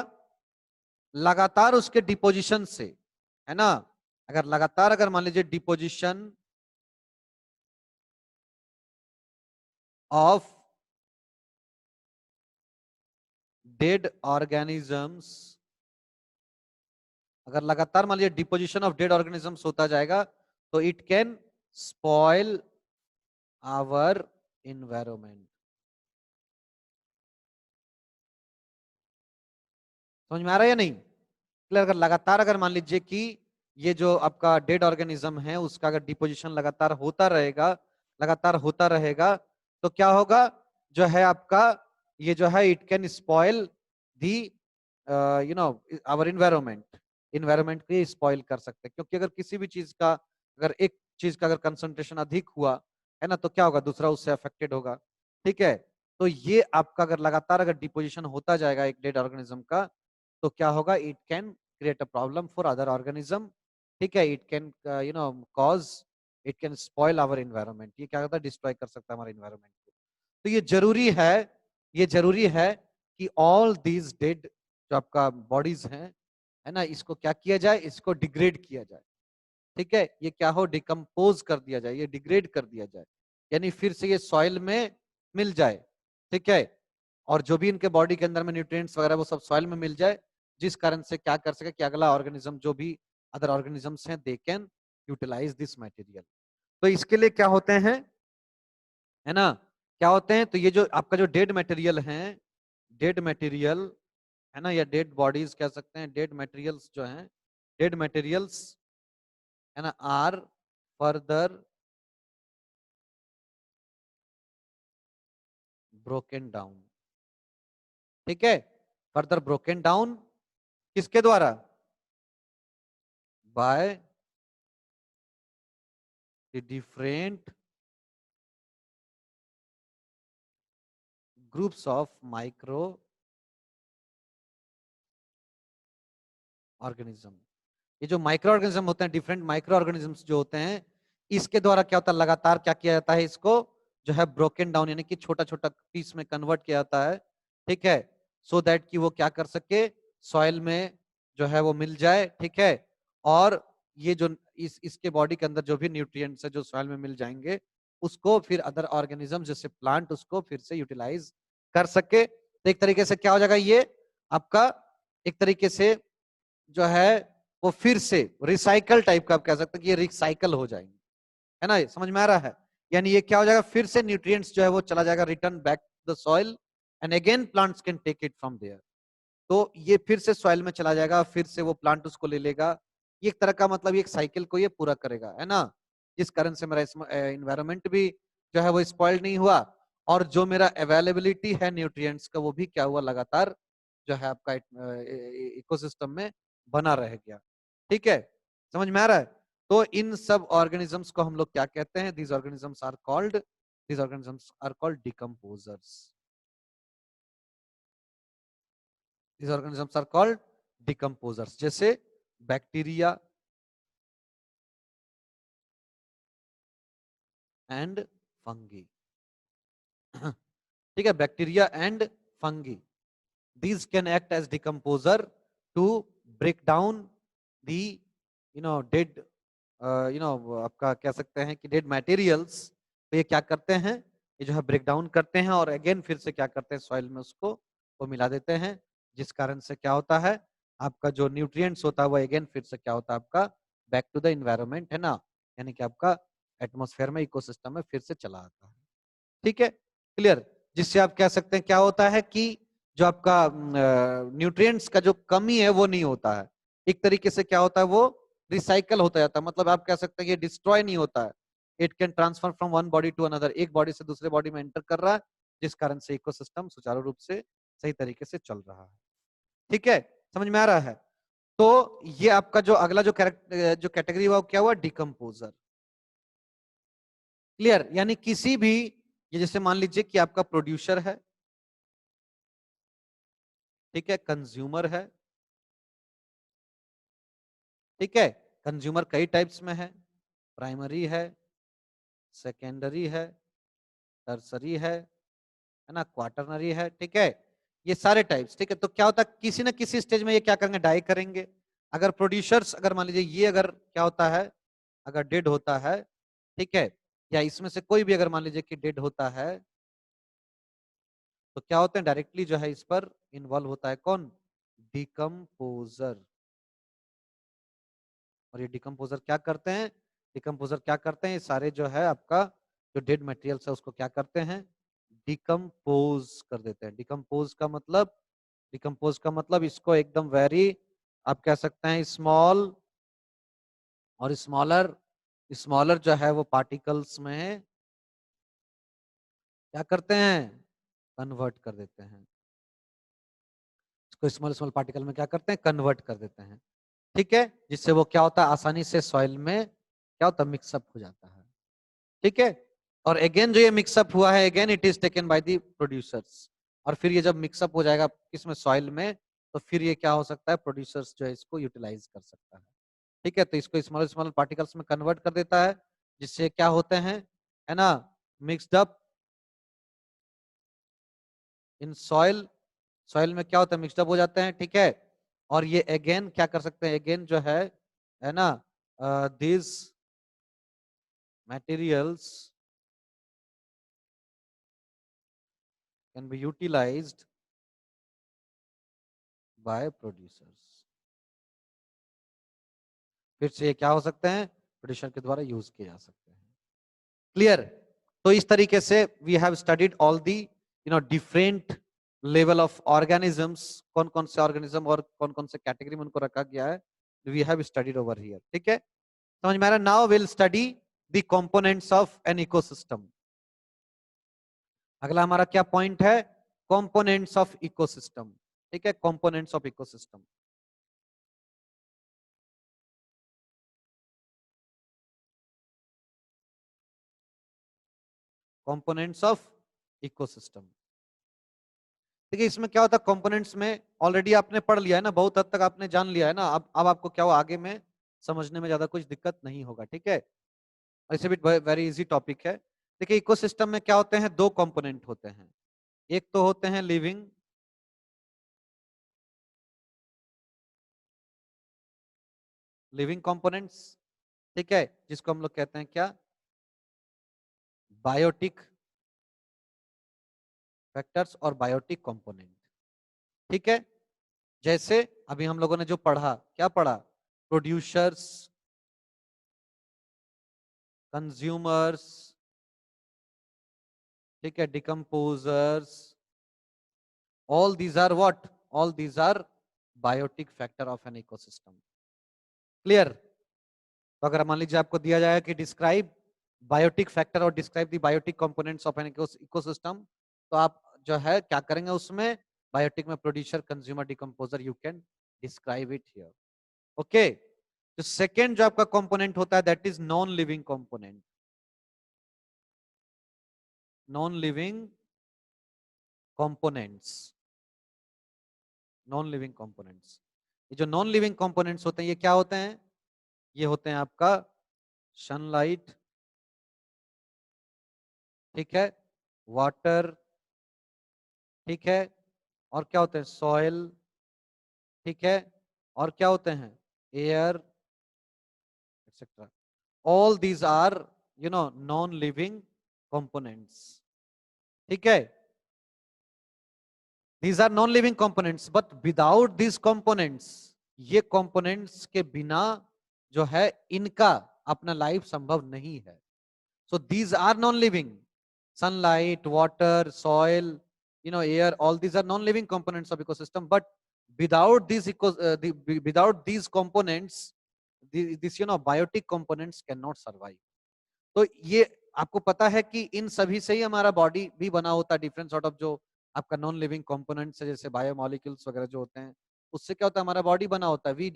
लगातार उसके डिपोजिशन से, है ना, अगर लगातार अगर मान लीजिए डिपोजिशन ऑफ डेड ऑर्गेनिजम्स, अगर लगातार मान लीजिए डिपोजिशन ऑफ डेड ऑर्गेनिजम्स होता जाएगा, तो it can spoil our environment. समझ में आ रहा है या नहीं, अगर लगातार अगर मान लीजिए कि ये जो आपका डेड ऑर्गेनिज्म है उसका अगर डिपोजिशन लगातार होता रहेगा, लगातार होता रहेगा, तो क्या होगा, जो है आपका ये जो है it can spoil the you know our environment, environment को स्पॉइल कर सकते हैं, क्योंकि अगर किसी भी चीज का, अगर एक चीज का अगर कंसंट्रेशन अधिक हुआ, है ना, तो क्या होगा, दूसरा उससे अफेक्टेड होगा, ठीक है। तो ये आपका अगर लगातार अगर डिपोजिशन होता जाएगा एक डेड ऑर्गेनिज्म का, तो क्या होगा, it can create a problem for other organism, ठीक है, it can cause, it can spoil our environment, ये क्या करता है, डिस्ट्रॉय कर सकता है हमारे इन्वायरमेंट को। तो ये जरूरी है, ये जरूरी है कि ऑल दीज डेड जो आपका बॉडीज हैं, है ना, इसको क्या किया जाए, इसको डिग्रेड किया जाए, ठीक है, ये क्या हो, डिकम्पोज कर दिया जाए, ये डिग्रेड कर दिया जाए, यानी फिर से ये सॉइल में मिल जाए, ठीक है, और जो भी इनके बॉडी के अंदर में न्यूट्रिएंट्स वगैरह वो सब सॉइल में मिल जाए, जिस कारण से क्या कर सके कि अगला ऑर्गेनिज्म जो भी अदर ऑर्गेनिजम्स हैं they can utilize this material. तो इसके लिए क्या होते हैं, है ना, क्या होते हैं, तो ये जो आपका जो डेड मटेरियल है, डेड मटेरियल, है ना, या डेड बॉडीज कह सकते हैं, डेड मटेरियल्स जो हैं, डेड मटेरियल्स, है ना, आर फर्दर ब्रोकन डाउन, ठीक है, फर्दर ब्रोकन डाउन किसके द्वारा, by the different groups of micro organism. ये जो माइक्रो ऑर्गेनिज्म होते हैं, डिफरेंट माइक्रो ऑर्गेनिजम्स जो होते हैं, इसके द्वारा क्या होता है, लगातार क्या किया जाता है, इसको जो है ब्रोकन डाउन, यानी कि छोटा छोटा पीस में कन्वर्ट किया जाता है, ठीक है, सो दैट कि वो क्या कर सके, सॉइल में जो है वो मिल जाए, ठीक है, और ये जो इसके बॉडी के अंदर जो भी न्यूट्रिएंट्स है जो सॉइल में मिल जाएंगे, उसको फिर अदर ऑर्गेनिज्म जैसे प्लांट उसको फिर से यूटिलाइज कर सके। तो एक तरीके से क्या हो जाएगा, ये आपका एक तरीके से जो है वो फिर से रिसाइकल टाइप का, आप कह सकते हैं कि ये रिसाइकल हो जाएंगे, है ना, समझ में आ रहा है, यानी ये क्या हो जाएगा, फिर से न्यूट्रिएंट्स जो है वो चला जाएगा return back the soil, and again plants can take it from there. तो ये फिर से सॉइल में चला जाएगा, फिर से वो प्लांट उसको ले लेगा, ये एक तरह का मतलब एक साइकिल को ये पूरा करेगा, है ना, जिस कारण से मेरा इन्वायरमेंट भी जो है वो स्पॉइल नहीं हुआ, और जो मेरा अवेलेबिलिटी है न्यूट्रिएंट्स का वो भी क्या हुआ, लगातार जो है आपका इकोसिस्टम में बना रह गया, ठीक है, समझ में आ रहा है। तो इन सब ऑर्गेनिजम्स को हम लोग क्या कहते हैं, these organisms are called decomposers, these organisms are called decomposers, जैसे बैक्टीरिया एंड फंगी। ठीक है, bacteria and fungi, these can act as decomposer to break down the dead आपका कह सकते हैं कि डेड मटेरियल्स। तो ये क्या करते हैं, ये जो है ब्रेक डाउन करते हैं और अगेन फिर से क्या करते हैं, सॉइल में उसको वो मिला देते हैं, जिस कारण से क्या होता है, आपका जो न्यूट्रिएंट्स होता है वो अगेन फिर से क्या होता है, आपका बैक टू द इन्वायरमेंट, है ना, यानी कि आपका एटमॉस्फेयर में, इकोसिस्टम में फिर से चला आता है। ठीक है, क्लियर। जिससे आप कह सकते हैं क्या होता है कि जो आपका न्यूट्रिएंट्स का जो कमी है वो नहीं होता है, एक तरीके से क्या होता है, वो रिसाइकल होता जाता है, मतलब आप कह सकते हैं ये डिस्ट्रॉय नहीं होता है, it can transfer from one body to another, एक बॉडी से दूसरे बॉडी में एंटर कर रहा है, जिस कारण से इकोसिस्टम सुचारू रूप से सही तरीके से चल रहा है। ठीक है, समझ में आ रहा है। तो ये आपका जो अगला जो कैटेगरी हुआ क्या हुआ, डिकम्पोजर। क्लियर, यानी किसी भी, ये जैसे मान लीजिए कि आपका प्रोड्यूसर है, ठीक है, कंज्यूमर है, ठीक है, कंज्यूमर कई टाइप्स में है, प्राइमरी है, सेकेंडरी है, टर्सरी है ना, क्वाटरनरी है, ठीक है, ये सारे टाइप्स। ठीक है, तो क्या होता है, किसी ना किसी स्टेज में ये क्या करेंगे, डाई करेंगे। अगर प्रोड्यूसर्स, अगर मान लीजिए ये अगर क्या होता है, अगर डेड होता है, ठीक है, या इसमें से कोई भी अगर मान लीजिए कि डेड होता है, तो क्या होते हैं, डायरेक्टली जो है इस पर इन्वॉल्व होता है कौन, डिकम्पोजर। और ये डिकम्पोजर क्या करते हैं, डिकम्पोजर क्या करते हैं, ये सारे जो है आपका जो डेड मटेरियल्स है उसको क्या करते हैं, डिकम्पोज कर देते हैं। डिकम्पोज का मतलब इसको एकदम वेरी, आप कह सकते हैं स्मॉल और स्मॉलर, स्मॉलर जो है वो पार्टिकल्स में क्या करते हैं, कन्वर्ट कर देते हैं, इसको स्मॉल स्मॉल पार्टिकल में क्या करते हैं, कन्वर्ट कर देते हैं। ठीक है, जिससे वो क्या होता है, आसानी से सॉइल में क्या होता है, मिक्सअप हो जाता है। ठीक है, और अगेन जो ये मिक्सअप हुआ है, again it is taken by the producers, और फिर ये जब मिक्सअप हो जाएगा किसमें, सॉइल में, तो फिर ये क्या हो सकता है, प्रोड्यूसर्स जो है इसको यूटिलाइज कर सकता है। ठीक है, तो इसको स्मॉल स्मॉल पार्टिकल्स में कन्वर्ट कर देता है, जिससे क्या होते हैं, है ना, mixed up in soil, soil में क्या होता है, मिक्सड अप हो जाते हैं। ठीक है, और ये अगेन क्या कर सकते हैं, अगेन जो है ना, this materials can be utilized by producers, फिर से ये क्या हो सकते हैं, प्रोड्यूसर के द्वारा यूज किए जा सकते हैं। क्लियर। तो इस तरीके से we have studied all the different level of organisms, कौन कौन से ऑर्गेनिज्म और कौन कौन से कैटेगरी में उनको रखा गया है, we have studied over here. ठीक है, समझ में आ रहा है। Now will study the components of an ecosystem. अगला हमारा क्या पॉइंट है, कंपोनेंट्स ऑफ इकोसिस्टम। ठीक है, components of ecosystem. Components of ecosystem. देखिए इसमें क्या होता है, कंपोनेंट्स में ऑलरेडी आपने पढ़ लिया है ना, बहुत हद तक आपने जान लिया है ना, अब आपको क्या हो, आगे में समझने में ज्यादा कुछ दिक्कत नहीं होगा। ठीक है, ऐसे भी वेरी इजी टॉपिक है। देखिए इकोसिस्टम में क्या होते हैं, दो कंपोनेंट होते हैं, एक तो होते हैं लिविंग, लिविंग कंपोनेंट्स, ठीक है, जिसको हम लोग कहते हैं क्या, बायोटिक फैक्टर्स और बायोटिक कंपोनेंट। ठीक है, जैसे अभी हम लोगों ने जो पढ़ा, क्या पढ़ा, प्रोड्यूसर्स, कंज्यूमर्स, ठीक है, decomposers, all these are what, all these are biotic factor of an ecosystem। Clear. तो अगर मान लीजिए आपको दिया जाएगा कि डिस्क्राइब बायोटिक फैक्टर और describe the biotic components of an ecosystem, तो आप जो है क्या करेंगे उसमें, बायोटिक में producer, consumer, decomposer, you can describe it here. Okay, तो सेकेंड जो आपका कंपोनेंट होता है that is non living component, non living components. Non living components. ये जो नॉन लिविंग कंपोनेंट्स होते हैं ये क्या होते हैं? ये होते हैं आपका सनलाइट, ठीक है, वाटर, ठीक है, और क्या होते हैं? सॉइल, ठीक है, और क्या होते हैं? Air, etcetera. All these are non living components, ठीक है। These are non-living components, but without these components, ये components के बिना जो है इनका अपना लाइफ संभव नहीं है। So these are non-living. Sunlight, water, soil, air, all these are non-living components of ecosystem. But without without these components, this biotic components cannot survive. तो ये आपको पता है कि इन सभी से ही हमारा बॉडी भी बना होता है। डिफरेंट सॉर्ट ऑफ जो आपका नॉन लिविंग कंपोनेंट्स है, जैसे बायोमोलिक्यूल्स वगैरह जो होते हैं, उससे क्या होता है? हमारा बॉडी बना होता है। वी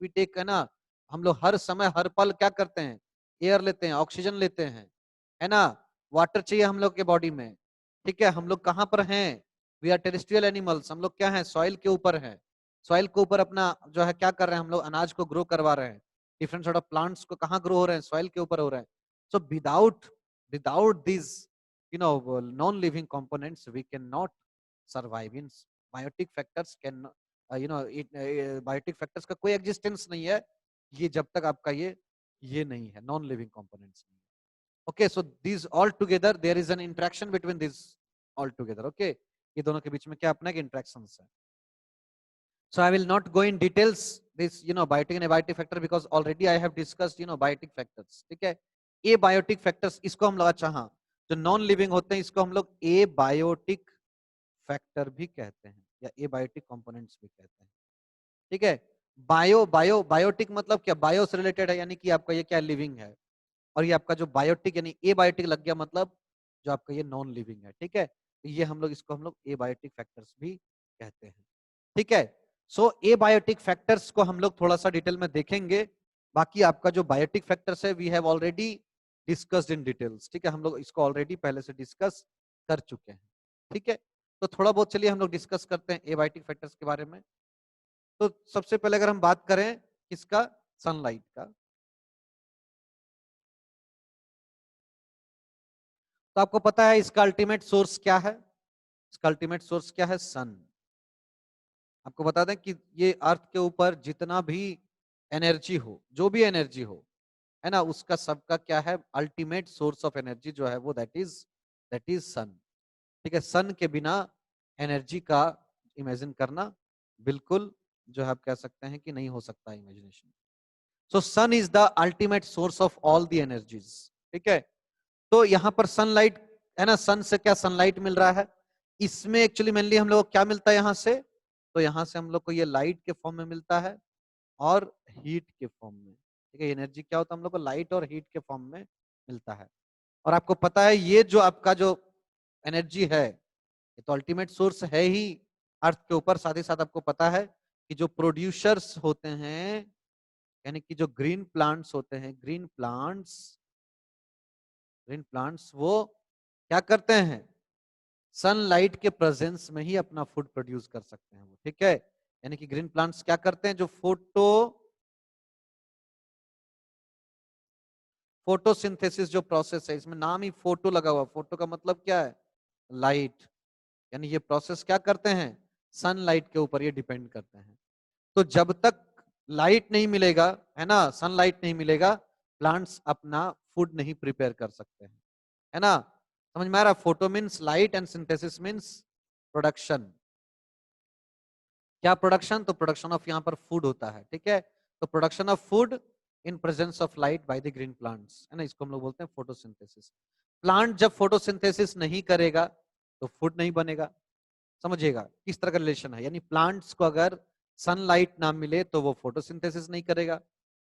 टेक है ना, हम लोग हर समय हर पल क्या करते हैं? एयर लेते हैं, ऑक्सीजन लेते हैं, है ना। वाटर चाहिए हम लोग के बॉडी में, ठीक है। हम लोग कहाँ पर हैं? We are terrestrial animals. हम लोग क्या है? सॉइल के ऊपर है। सॉइल के ऊपर अपना जो है क्या कर रहे हैं? हम लोग अनाज को ग्रो करवा रहे हैं। डिफरेंट सॉर्ट ऑफ प्लांट्स को कहाँ ग्रो हो रहे हैं? सॉइल के ऊपर हो रहे हैं। So without these non-living components, we cannot survive. In biotic factors can biotic factors का कोई existence नहीं है ये जब तक आपका ये नहीं है, non-living components नहीं है। Okay, so these all together there is an interaction between these all together. Okay, ये दोनों के बीच में क्या अपना एक interactions है। So I will not go in details this biotic and abiotic factor because already I have discussed biotic factors, ठीक है। एबायोटिक फैक्टर्स इसको हम लोग, अच्छा हाँ, जो नॉन लिविंग होते हैं इसको हम लोग एबायोटिक फैक्टर भी कहते हैं या एबायोटिक कंपोनेंट्स भी कहते हैं, ठीक है। बायोटिक मतलब क्या? बायो से रिलेटेड है, यानी कि आपका ये क्या लिविंग है। और ये आपका जो बायोटिक यानी एबायोटिक लग गया, मतलब जो आपका ये नॉन लिविंग है, ठीक है। ये हम लोग इसको हम लोग एबायोटिक फैक्टर्स भी कहते हैं, ठीक है। सो एबायोटिक फैक्टर्स को हम लोग थोड़ा सा डिटेल में देखेंगे। बाकी आपका जो बायोटिक फैक्टर्स है we have already discussed in details, ठीक है। हम लोग इसको ऑलरेडी पहले से डिस्कस कर चुके हैं, ठीक है। तो थोड़ा बहुत चलिए हम लोग डिस्कस करते हैं एबायोटिक फैक्टर्स के बारे में। तो सबसे पहले अगर हम बात करें किसका? सनलाइट का। तो आपको पता है इसका अल्टीमेट सोर्स क्या है? इसका अल्टीमेट सोर्स क्या है? सन। आपको बता दें कि ये अर्थ के ऊपर जितना भी एनर्जी हो, जो भी एनर्जी हो, है ना, उसका सबका क्या है? अल्टीमेट सोर्स ऑफ एनर्जी जो है वो दैट इज सन, ठीक है। सन के बिना एनर्जी का इमेजिन करना बिल्कुल जो है आप कह सकते हैं कि नहीं हो सकता imagination. So sun is the ultimate source of all the energies, ठीक है। तो यहाँ पर सनलाइट है ना, सन से क्या सनलाइट मिल रहा है? इसमें एक्चुअली मेनली हम लोग को क्या मिलता है यहाँ से? तो यहाँ से हम लोग को ये लाइट के फॉर्म में मिलता है और हीट के फॉर्म में, ठीक है। एनर्जी क्या होता है हम लोग को? लाइट और हीट के फॉर्म में मिलता है। और आपको पता है ये जो आपका जो एनर्जी है ये तो अल्टीमेट सोर्स है ही अर्थ के ऊपर। साथ ही साथ आपको पता है कि जो प्रोड्यूसर्स होते हैं, यानी कि जो ग्रीन प्लांट्स होते हैं, ग्रीन प्लांट्स वो क्या करते हैं? सनलाइट के प्रेजेंस में ही अपना फूड प्रोड्यूस कर सकते हैं वो, ठीक है। यानी कि ग्रीन प्लांट्स क्या करते हैं? जो फोटोसिंथेसिस जो प्रोसेस है, इसमें नाम ही फोटो लगा हुआ। फोटो का मतलब क्या है? लाइट। यानी ये प्रोसेस क्या करते हैं? सनलाइट के ऊपर ये डिपेंड करते हैं। तो जब तक लाइट नहीं मिलेगा, है ना, सनलाइट नहीं मिलेगा, प्लांट्स अपना फूड नहीं प्रिपेयर कर सकते हैं, है ना। समझ में आ रहा? Photo means light and synthesis means production. क्या प्रोडक्शन? तो प्रोडक्शन ऑफ यहाँ पर फूड होता है, ठीक है। तो production of food in presence of light by the green plants, है ना, इसको हम लोग बोलते हैं फोटोसिंथेसिस। प्लांट जब फोटोसिंथेसिस नहीं करेगा तो फूड नहीं बनेगा। समझिएगा किस तरह का रिलेशन है। यानी प्लांट्स को अगर सनलाइट ना मिले तो वो फोटोसिंथेसिस नहीं करेगा,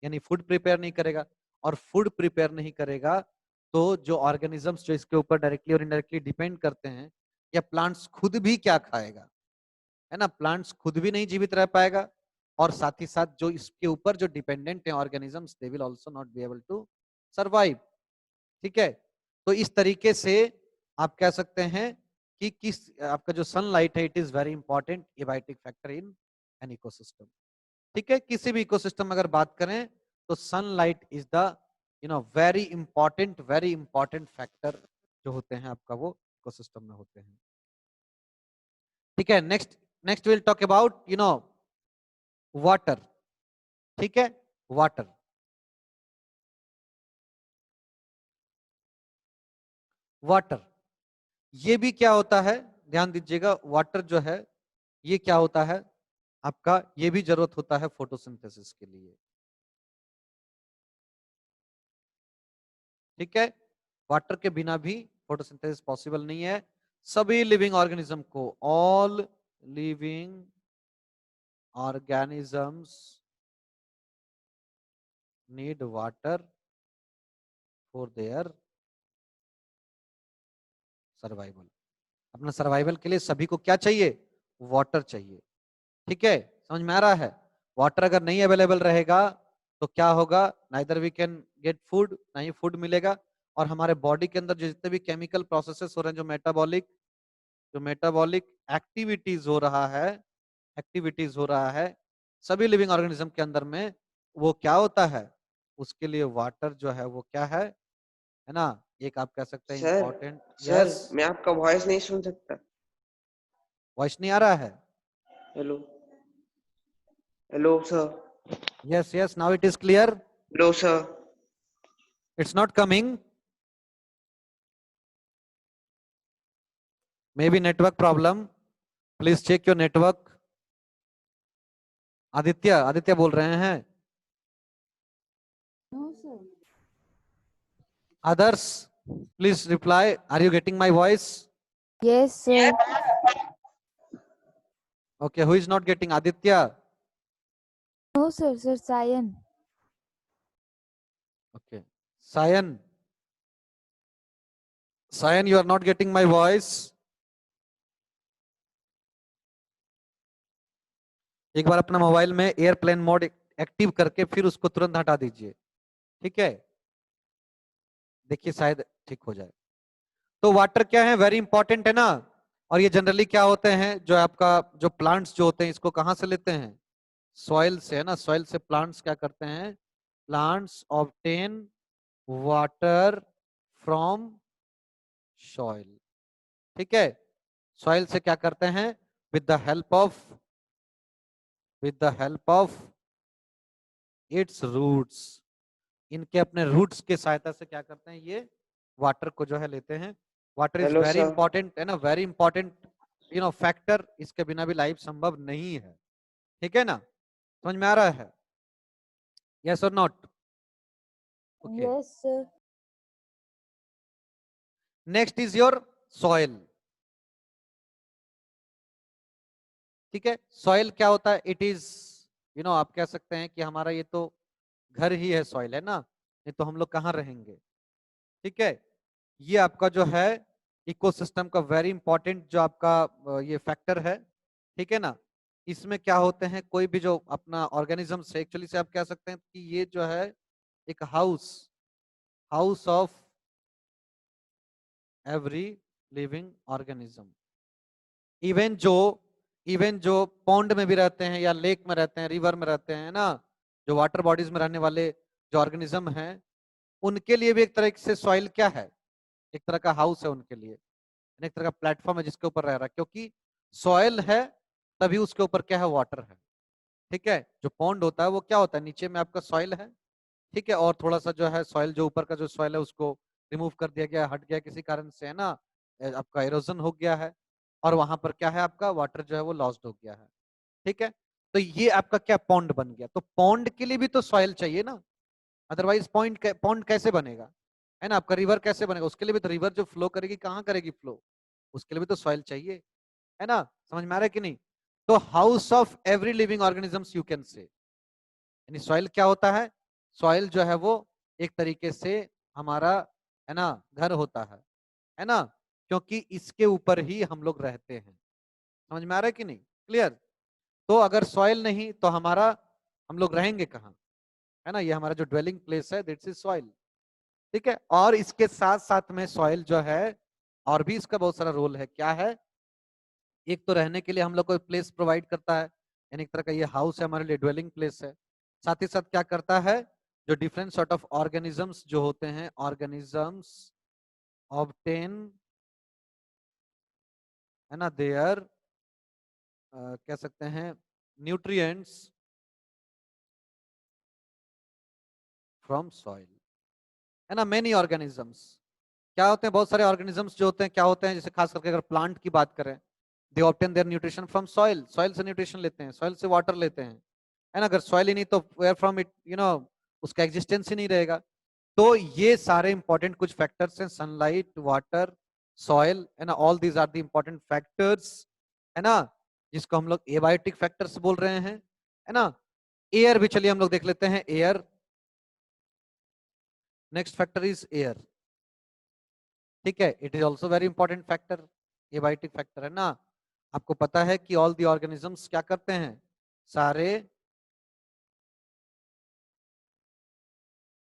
यानी फूड प्रिपेयर नहीं करेगा। और फूड प्रिपेयर नहीं करेगा तो जो ऑर्गेनिजम्स जो इसके ऊपर डायरेक्टली और इनडायरेक्टली डिपेंड करते हैं, या प्लांट्स खुद भी क्या खाएगा, है ना, प्लांट्स खुद भी नहीं जीवित रह पाएगा। और साथ ही साथ जो इसके ऊपर जो डिपेंडेंट है organisms, they will also not be able to survive, ठीक है। तो इस तरीके से आप कह सकते हैं कि किस आपका जो सनलाइट है it is very important abiotic factor in an ecosystem. ठीक है, किसी भी इकोसिस्टम में अगर बात करें तो sunlight is the very important factor जो होते हैं आपका वो इकोसिस्टम में होते हैं। ठीक है, next will talk about water. ठीक है, वाटर। वाटर ये भी क्या होता है, ध्यान दीजिएगा, वाटर जो है ये क्या होता है आपका, ये भी जरूरत होता है फोटोसिंथेसिस के लिए। ठीक है, वाटर के बिना भी फोटोसिंथेसिस पॉसिबल नहीं है। सभी लिविंग ऑर्गेनिज्म को, all living organisms need water for their survival. अपना सर्वाइवल के लिए सभी को क्या चाहिए, वाटर चाहिए। ठीक है, समझ में आ रहा है। वाटर अगर नहीं अवेलेबल रहेगा तो क्या होगा, neither we can get food, ना ही फूड मिलेगा, और हमारे बॉडी के अंदर जितने भी केमिकल प्रोसेसेस हो रहे हैं, जो मेटाबॉलिक एक्टिविटीज हो रहा है सभी लिविंग ऑर्गेनिज्म के अंदर में, वो क्या होता है, उसके लिए वाटर जो है वो क्या है ना, एक आप कह सकते हैं सर इंपॉर्टेंट। सर यस, मैं आपका वॉइस नहीं सुन सकता। वॉइस नहीं आ रहा है? Hello hello sir. Yes yes, now it is clear. Hello sir. It's not coming, may be network problem, please check your network. Aditya बोल रहे हैं। No, sir. Others, please reply. Are you getting my voice? Yes, sir. Okay, who is not getting? Aditya. No, sir. Sir, Sayan. Okay. Sayan. Sayan, you are not getting my voice. एक बार अपना mobile में airplane mode active करके फिर उसको तुरंत हटा दीजिए। ठीक है, देखिए शायद ठीक हो जाए। तो वाटर क्या है, वेरी इंपॉर्टेंट है ना। और ये जनरली क्या होते हैं, जो आपका जो प्लांट्स जो होते हैं इसको कहां से लेते हैं, सॉइल से, है ना। सॉइल से प्लांट्स क्या करते हैं, plants obtain water from soil. ठीक है, सॉइल से क्या करते हैं, with the help of its roots, इनके अपने रूट्स के सहायता से क्या करते हैं, ये वाटर को जो है लेते हैं। Water is hello very sir. Important, है ना, वेरी इंपॉर्टेंट फैक्टर, इसके बिना भी लाइफ संभव नहीं है। ठीक है ना, समझ में आ रहा है? यस और not? Okay, Yes, sir. Next is your soil. ठीक है, सॉइल क्या होता है, इट इज आप कह सकते हैं कि हमारा ये तो घर ही है, सॉइल है ना, नहीं तो हम लोग कहाँ रहेंगे। ठीक है, ये आपका जो है इकोसिस्टम का वेरी इंपॉर्टेंट जो आपका ये फैक्टर है। ठीक है ना, इसमें क्या होते हैं, कोई भी जो अपना ऑर्गेनिज्म से, एक्चुअली से आप कह सकते हैं कि ये जो है एक house of every living organism. Even जो पॉन्ड में भी रहते हैं या लेक में रहते हैं, रिवर में रहते हैं ना, जो वाटर बॉडीज में रहने वाले जो ऑर्गेनिज्म हैं, उनके लिए भी एक तरह से सॉइल क्या है, एक तरह का हाउस है उनके लिए, एक तरह का प्लेटफॉर्म है जिसके ऊपर रह रहा है, क्योंकि सॉइल है तभी उसके ऊपर क्या है, वाटर है। ठीक है, जो पॉन्ड होता है वो क्या होता है, नीचे में आपका सॉइल है। ठीक है, और थोड़ा सा जो है सॉइल, जो ऊपर का जो सॉइल है उसको रिमूव कर दिया गया, हट गया किसी कारण से, है ना, आपका इरोजन हो गया है, और वहां पर क्या है, आपका वाटर जो है वो लॉस्ट हो गया है। ठीक है, तो ये आपका क्या पॉन्ड बन गया। तो पॉन्ड के लिए भी तो सॉइल चाहिए ना, अदरवाइज पॉन्ड कैसे बनेगा, है ना। आपका रिवर कैसे बनेगा, उसके लिए भी तो, रिवर जो फ्लो करेगी कहाँ करेगी फ्लो, उसके लिए भी तो सॉइल चाहिए, है ना। समझ में आ रहा है कि नहीं? तो house of every living organisms you can say, यानी सॉइल क्या होता है, सॉइल जो है वो एक तरीके से हमारा, है ना, घर होता है ना, क्योंकि इसके ऊपर ही हम लोग रहते हैं। समझ में आ रहा है कि नहीं? क्लियर? तो अगर सॉइल नहीं तो हमारा, हम लोग रहेंगे कहाँ, है ना, ये हमारा जो ड्वेलिंग प्लेस है दैट्स इज सॉइल। ठीक है, और इसके साथ साथ में सॉइल जो है और भी इसका बहुत सारा रोल है। क्या है, एक तो रहने के लिए हम लोग को प्लेस प्रोवाइड करता है, यानी एक तरह का ये हाउस है हमारे लिए, ड्वेलिंग प्लेस है। साथ ही साथ क्या करता है, जो डिफरेंट सॉर्ट ऑफ ऑर्गेनिजम्स जो होते हैं, ऑर्गेनिजम्स ऑब्टेन, है ना, देयर कह सकते हैं न्यूट्रिएंट्स फ्रॉम सॉइल, है ना। मेनी ऑर्गेनिजम्स क्या होते हैं, बहुत सारे ऑर्गेनिजम्स जो होते हैं क्या होते हैं, जैसे खास करके अगर प्लांट की बात करें, they obtain their nutrition from soil, soil से न्यूट्रिशन लेते हैं, सॉइल से वाटर लेते हैं, है ना। अगर सॉइल ही नहीं तो वेयर फ्रॉम इट, उसका एग्जिस्टेंस ही नहीं रहेगा। तो ये सारे इंपॉर्टेंट कुछ फैक्टर्स हैं, सनलाइट, वाटर, सॉइल, है ना, all these are the important factors, है ना, जिसको हम लोग एबायोटिक फैक्टर्स बोल रहे हैं, है ना। एयर भी चलिए हम लोग देख लेते हैं, air, next factor is air, ठीक है। It is also very important factor, abiotic factor, है ना। आपको पता है कि ऑल दी ऑर्गेनिजम्स क्या करते हैं, सारे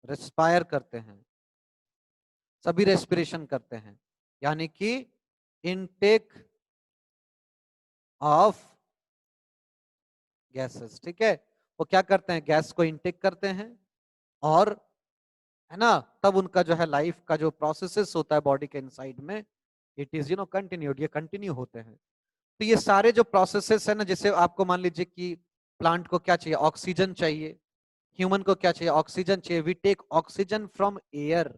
रेस्पायर करते हैं, सभी रेस्पिरेशन करते हैं, यानी कि इनटेक ऑफ गैसेस, ठीक है। वो क्या करते हैं, गैस को इनटेक करते हैं, और है ना, तब उनका जो है लाइफ का जो प्रोसेसेस होता है बॉडी के इनसाइड में, इट इज कंटिन्यूड, ये कंटिन्यू होते हैं। तो ये सारे जो प्रोसेसेस है ना, जैसे आपको मान लीजिए कि प्लांट को क्या चाहिए, ऑक्सीजन चाहिए, ह्यूमन को क्या चाहिए, ऑक्सीजन चाहिए, we take oxygen from air,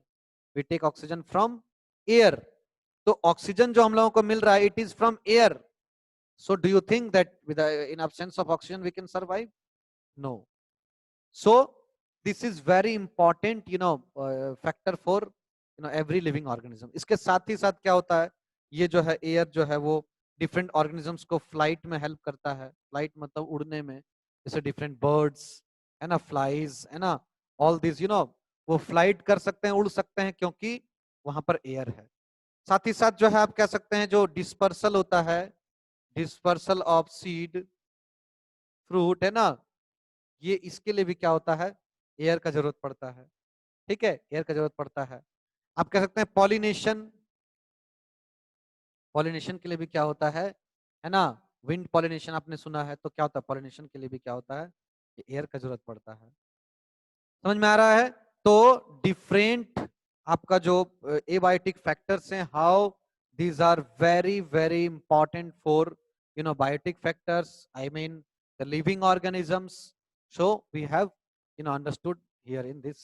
we take oxygen from air. तो ऑक्सीजन जो हम लोगों को मिल रहा है, it is from air. So do you think that with in absence of oxygen we can survive? No. So this is very important factor for every living organism. इसके साथ ही साथ क्या होता है, ये जो है एयर जो है वो डिफरेंट ऑर्गेनिजम्स को फ्लाइट में हेल्प करता है, फ्लाइट मतलब उड़ने में, जैसे डिफरेंट बर्ड्स, है ना, फ्लाइज, है ना, ऑल दिस वो फ्लाइट कर सकते हैं, उड़ सकते हैं, क्योंकि वहां पर एयर है। साथ ही साथ जो है आप कह सकते हैं जो डिस्पर्सल होता है, डिस्पर्सल ऑफ सीड, फ्रूट, है ना, ये इसके लिए भी क्या होता है, एयर का जरूरत पड़ता है, ठीक है, एयर का जरूरत पड़ता है। आप कह सकते हैं पॉलिनेशन, पॉलिनेशन के लिए भी क्या होता है ना, विंड पॉलिनेशन आपने सुना है, तो क्या होता है, पॉलिनेशन के लिए भी क्या होता है, एयर का जरूरत पड़ता है। समझ में आ रहा है? तो डिफरेंट आपका जो एबायोटिक फैक्टर्स हैं, how these are very very important for biotic factors, I mean the living organisms. So we have understood here in this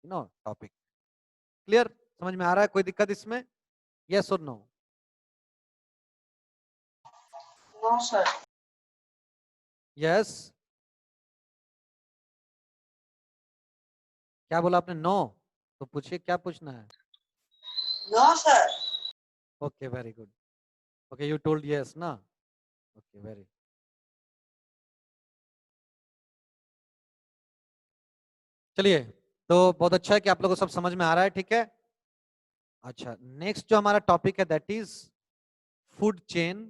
topic. Clear? समझ में आ रहा है? कोई दिक्कत इसमें? यस और नो? No sir. यस। क्या बोला आपने? नो? तो पूछिए क्या पूछना है। No sir. Okay, very good. Okay, you told yes ना? Okay, very. चलिए, तो बहुत अच्छा है कि आप लोगों को सब समझ में आ रहा है, ठीक है। अच्छा, नेक्स्ट जो हमारा टॉपिक है that is food chain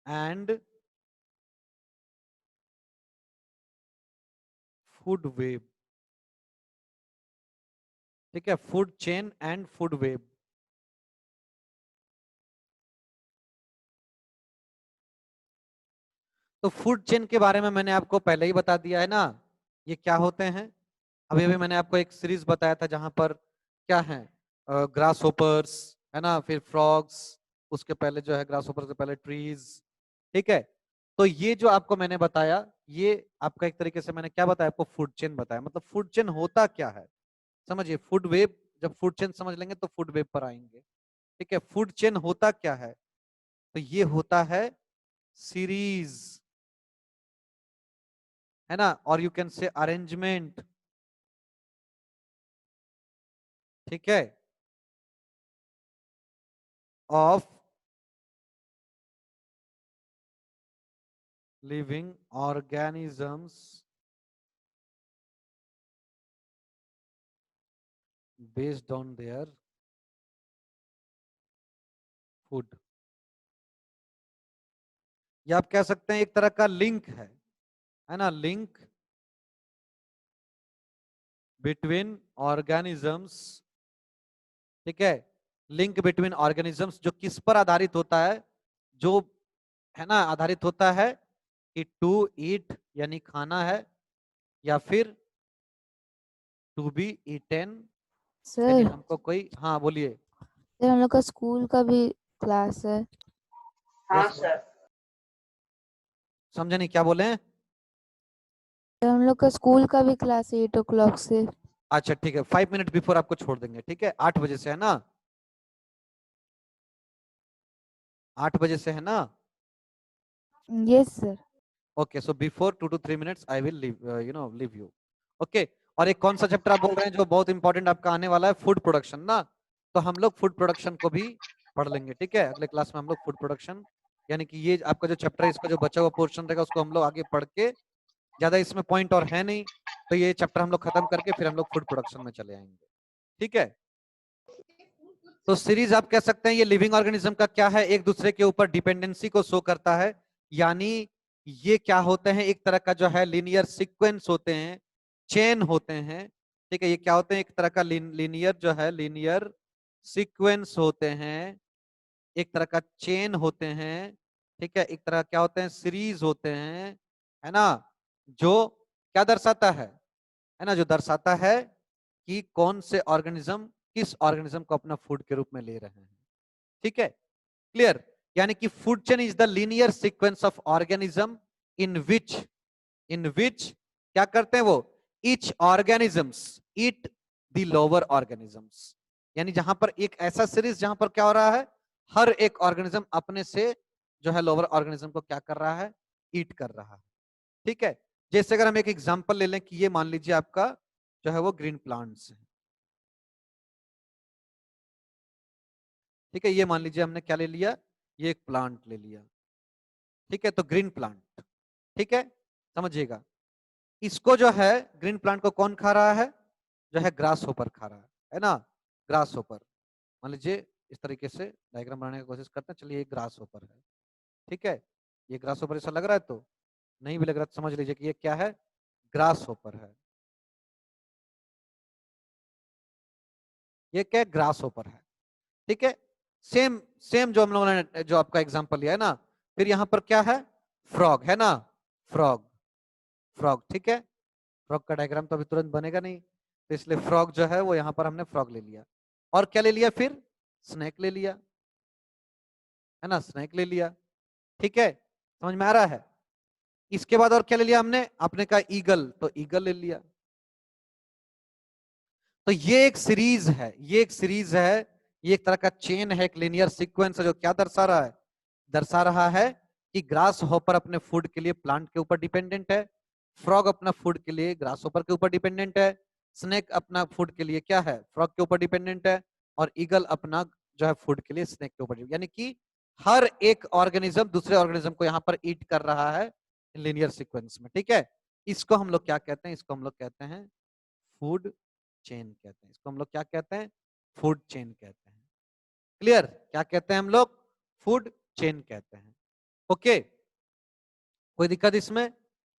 and food web, ठीक है, food chain and food web. तो फूड चेन के बारे में मैंने आपको पहले ही बता दिया है ना, ये क्या होते हैं। अभी अभी मैंने आपको एक सीरीज बताया था जहां पर क्या है, ग्रास होपर्स, है ना, फिर फ्रॉग्स, उसके पहले जो है ग्रास होपर से पहले ट्रीज, ठीक है। तो ये जो आपको मैंने बताया, ये आपका एक तरीके से मैंने क्या बताया आपको, फूड चेन बताया। मतलब फूड चेन होता क्या है, समझिए। फूड वेब, जब फूड चेन समझ लेंगे तो फूड वेब पर आएंगे, ठीक है। फूड चेन होता क्या है, तो ये होता है सीरीज, है ना, और यू कैन से अरेंजमेंट, ठीक है, of living organisms based on their food. या आप कह सकते हैं एक तरह का लिंक है ना, लिंक बिटवीन ऑर्गेनिजम्स, ठीक है, लिंक बिटवीन ऑर्गेनिजम्स, जो किस पर आधारित होता है, जो है ना आधारित होता है कि टू ईट यानी खाना है, या फिर टू बी ईटेन यानी सर हमको कोई, हाँ बोलिए। सर हम लोग का स्कूल का भी क्लास है। हाँ यस, सर। समझे नहीं क्या बोले हैं? सर हम लोग का स्कूल का भी क्लास है 8 o'clock से। अच्छा ठीक है, 5 मिनट बिफोर आपको छोड़ देंगे, ठीक है, 8 बजे से है ना, 8 बजे से है ना। Yes sir. Okay, so before 2 to 3 minutes I will leave you. Okay, और एक कौन सा चैप्टर आप बोल रहे हैं जो बहुत इंपॉर्टेंट आपका आने वाला है? फूड प्रोडक्शन ना। तो हम लोग फूड प्रोडक्शन को भी पढ़ लेंगे, ठीक है, अगले क्लास में हम लोग फूड प्रोडक्शन, यानी कि ये आपका जो चैप्टर है इसका जो बचा हुआ पोर्शन रहेगा उसको हम लोग आगे पढ़ के, ज्यादा इसमें पॉइंट और है नहीं, तो ये चैप्टर हम लोग खत्म करके फिर हम लोग फूड प्रोडक्शन में चले आएंगे, ठीक है। तो सीरीज आप कह सकते हैं ये लिविंग ऑर्गेनिज्म का क्या है, एक दूसरे के ऊपर डिपेंडेंसी को शो करता है, यानी ये क्या होते हैं, एक तरह का जो है लीनियर सीक्वेंस होते हैं, चेन होते हैं, ठीक है, ये क्या होते हैं, एक तरह का लीनियर जो है लीनियर सीक्वेंस होते हैं, एक तरह का चेन होते हैं, ठीक है, एक तरह क्या होते हैं, सीरीज होते हैं, है ना, जो क्या दर्शाता है ना, जो दर्शाता है कि कौन से ऑर्गेनिज्म किस ऑर्गेनिज्म को अपना फूड के रूप में ले रहे हैं, ठीक है, क्लियर। यानी कि food chain is the linear sequence of organism in which क्या करते हैं वो, each organisms eat the lower organisms, यानी जहां पर एक ऐसा सीरीज जहां पर क्या हो रहा है, हर एक ऑर्गेनिज्म अपने से जो है लोअर ऑर्गेनिज्म को क्या कर रहा है, ईट कर रहा है, ठीक है। जैसे अगर हम एक एग्जांपल ले लें कि ये मान लीजिए आपका जो है वो ग्रीन प्लांट्स है, ठीक है, ये मान लीजिए हमने क्या ले लिया, ये एक प्लांट ले लिया, ठीक है, तो ग्रीन प्लांट, ठीक है, समझिएगा, इसको जो है ग्रीन प्लांट को कौन खा रहा है, जो है ग्रास होपर खा रहा है ना, ग्रास होपर, मान लीजिए इस तरीके से डायग्राम बनाने की कोशिश करते हैं, चलिए ये ग्रास होपर है, ठीक है, ये ग्रास होपर ऐसा लग रहा है, तो नहीं भी लग रहा तो समझ लीजिए कि ये क्या है, ग्रास होपर है, ये क्या है, ग्रास होपर है, ठीक है। सेम सेम जो हम लोगों ने जो आपका एग्जांपल लिया है ना, फिर यहाँ पर क्या है, फ्रॉग है ना, फ्रॉग, फ्रॉग, ठीक है, फ्रॉग का डायग्राम तो अभी तुरंत बनेगा नहीं, तो इसलिए फ्रॉग जो है वो यहाँ पर हमने फ्रॉग ले लिया, और क्या ले लिया फिर, स्नेक ले लिया, है ना, स्नेक ले लिया, ठीक है, समझ में आ रहा है। इसके बाद और क्या ले लिया हमने, आपने कहा ईगल, तो ईगल ले लिया, तो ये एक सीरीज है, ये एक सीरीज है, ये एक तरह का चेन है, एक लिनियर सीक्वेंस है, जो क्या दर्शा रहा है, दर्शा रहा है कि ग्रास हॉपर अपने फूड के लिए प्लांट के ऊपर डिपेंडेंट है, फ्रॉग अपना फूड के लिए ग्रास हॉपर के ऊपर डिपेंडेंट है, स्नेक अपना फूड के लिए क्या है, फ्रॉग के ऊपर डिपेंडेंट है, और ईगल अपना जो है फूड के लिए स्नेक के ऊपर, यानी कि हर एक ऑर्गेनिज्म दूसरे ऑर्गेनिज्म को यहाँ पर ईट कर रहा है लिनियर सीक्वेंस में, ठीक है। इसको हम लोग क्या कहते हैं, इसको हम लोग कहते हैं फूड चेन कहते हैं, इसको हम लोग क्या कहते हैं, फूड चेन कहते हैं, क्लियर, क्या कहते हैं हम लोग, फूड चेन कहते हैं, ओके, कोई दिक्कत इसमें,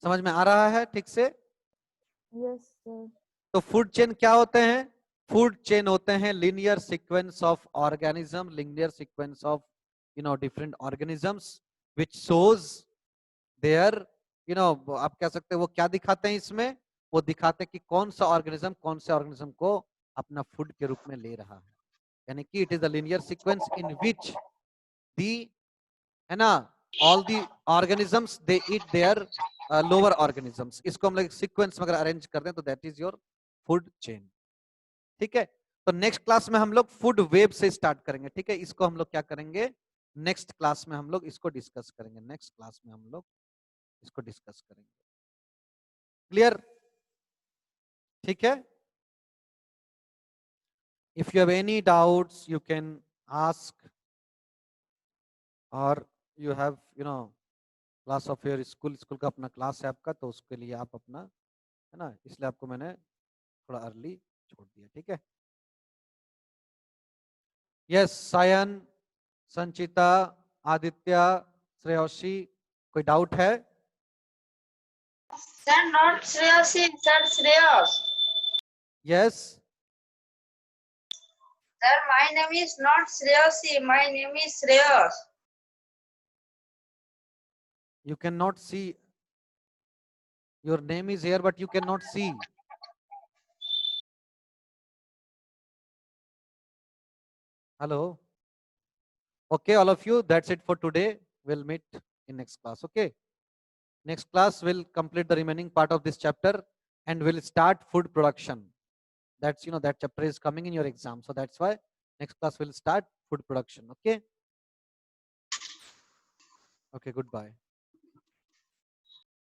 समझ में आ रहा है ठीक से। Yes sir. तो फूड चेन क्या होते हैं, फूड चेन होते हैं linear sequence of organism, linear sequence of different organisms which shows their आप कह सकते हैं वो क्या दिखाते हैं इसमें, वो दिखाते हैं कि कौन सा ऑर्गेनिज्म कौन से ऑर्गेनिज्म को अपना फूड के रूप में ले रहा है, यानी कि it is the linear sequence in which the, है ना, all the organisms they eat their lower organisms, इसको हम लोग सीक्वेंस में अगर अरेंज कर दें तो that is your food chain, ठीक है। तो नेक्स्ट क्लास में हम लोग फूड वेब से स्टार्ट करेंगे, ठीक है, इसको हम लोग क्या करेंगे, नेक्स्ट क्लास में हम लोग इसको डिस्कस करेंगे, नेक्स्ट क्लास में हम लोग इसको डिस्कस करेंगे, क्लियर, ठीक है। If you have any doubts you can ask, और you have class of your school, school का अपना क्लास है आपका, तो उसके लिए आप अपना, है ना, इसलिए आपको मैंने थोड़ा अर्ली छोड़ दिया, ठीक है। यस, सायन, संचिता, आदित्य, श्रेयसी, कोई डाउट है? Sir not Shreyasi, sir Shreyas. Yes, Sir, my name is not Shreyasi. My name is Shreyas. You cannot see. Your name is here, but you cannot see. Hello. Okay, all of you, that's it for today. We'll meet in next class. Okay. Next class will complete the remaining part of this chapter and we'll start food production. That's, that chapter is coming in your exam. So that's why next class will start food production. Okay. Okay, goodbye.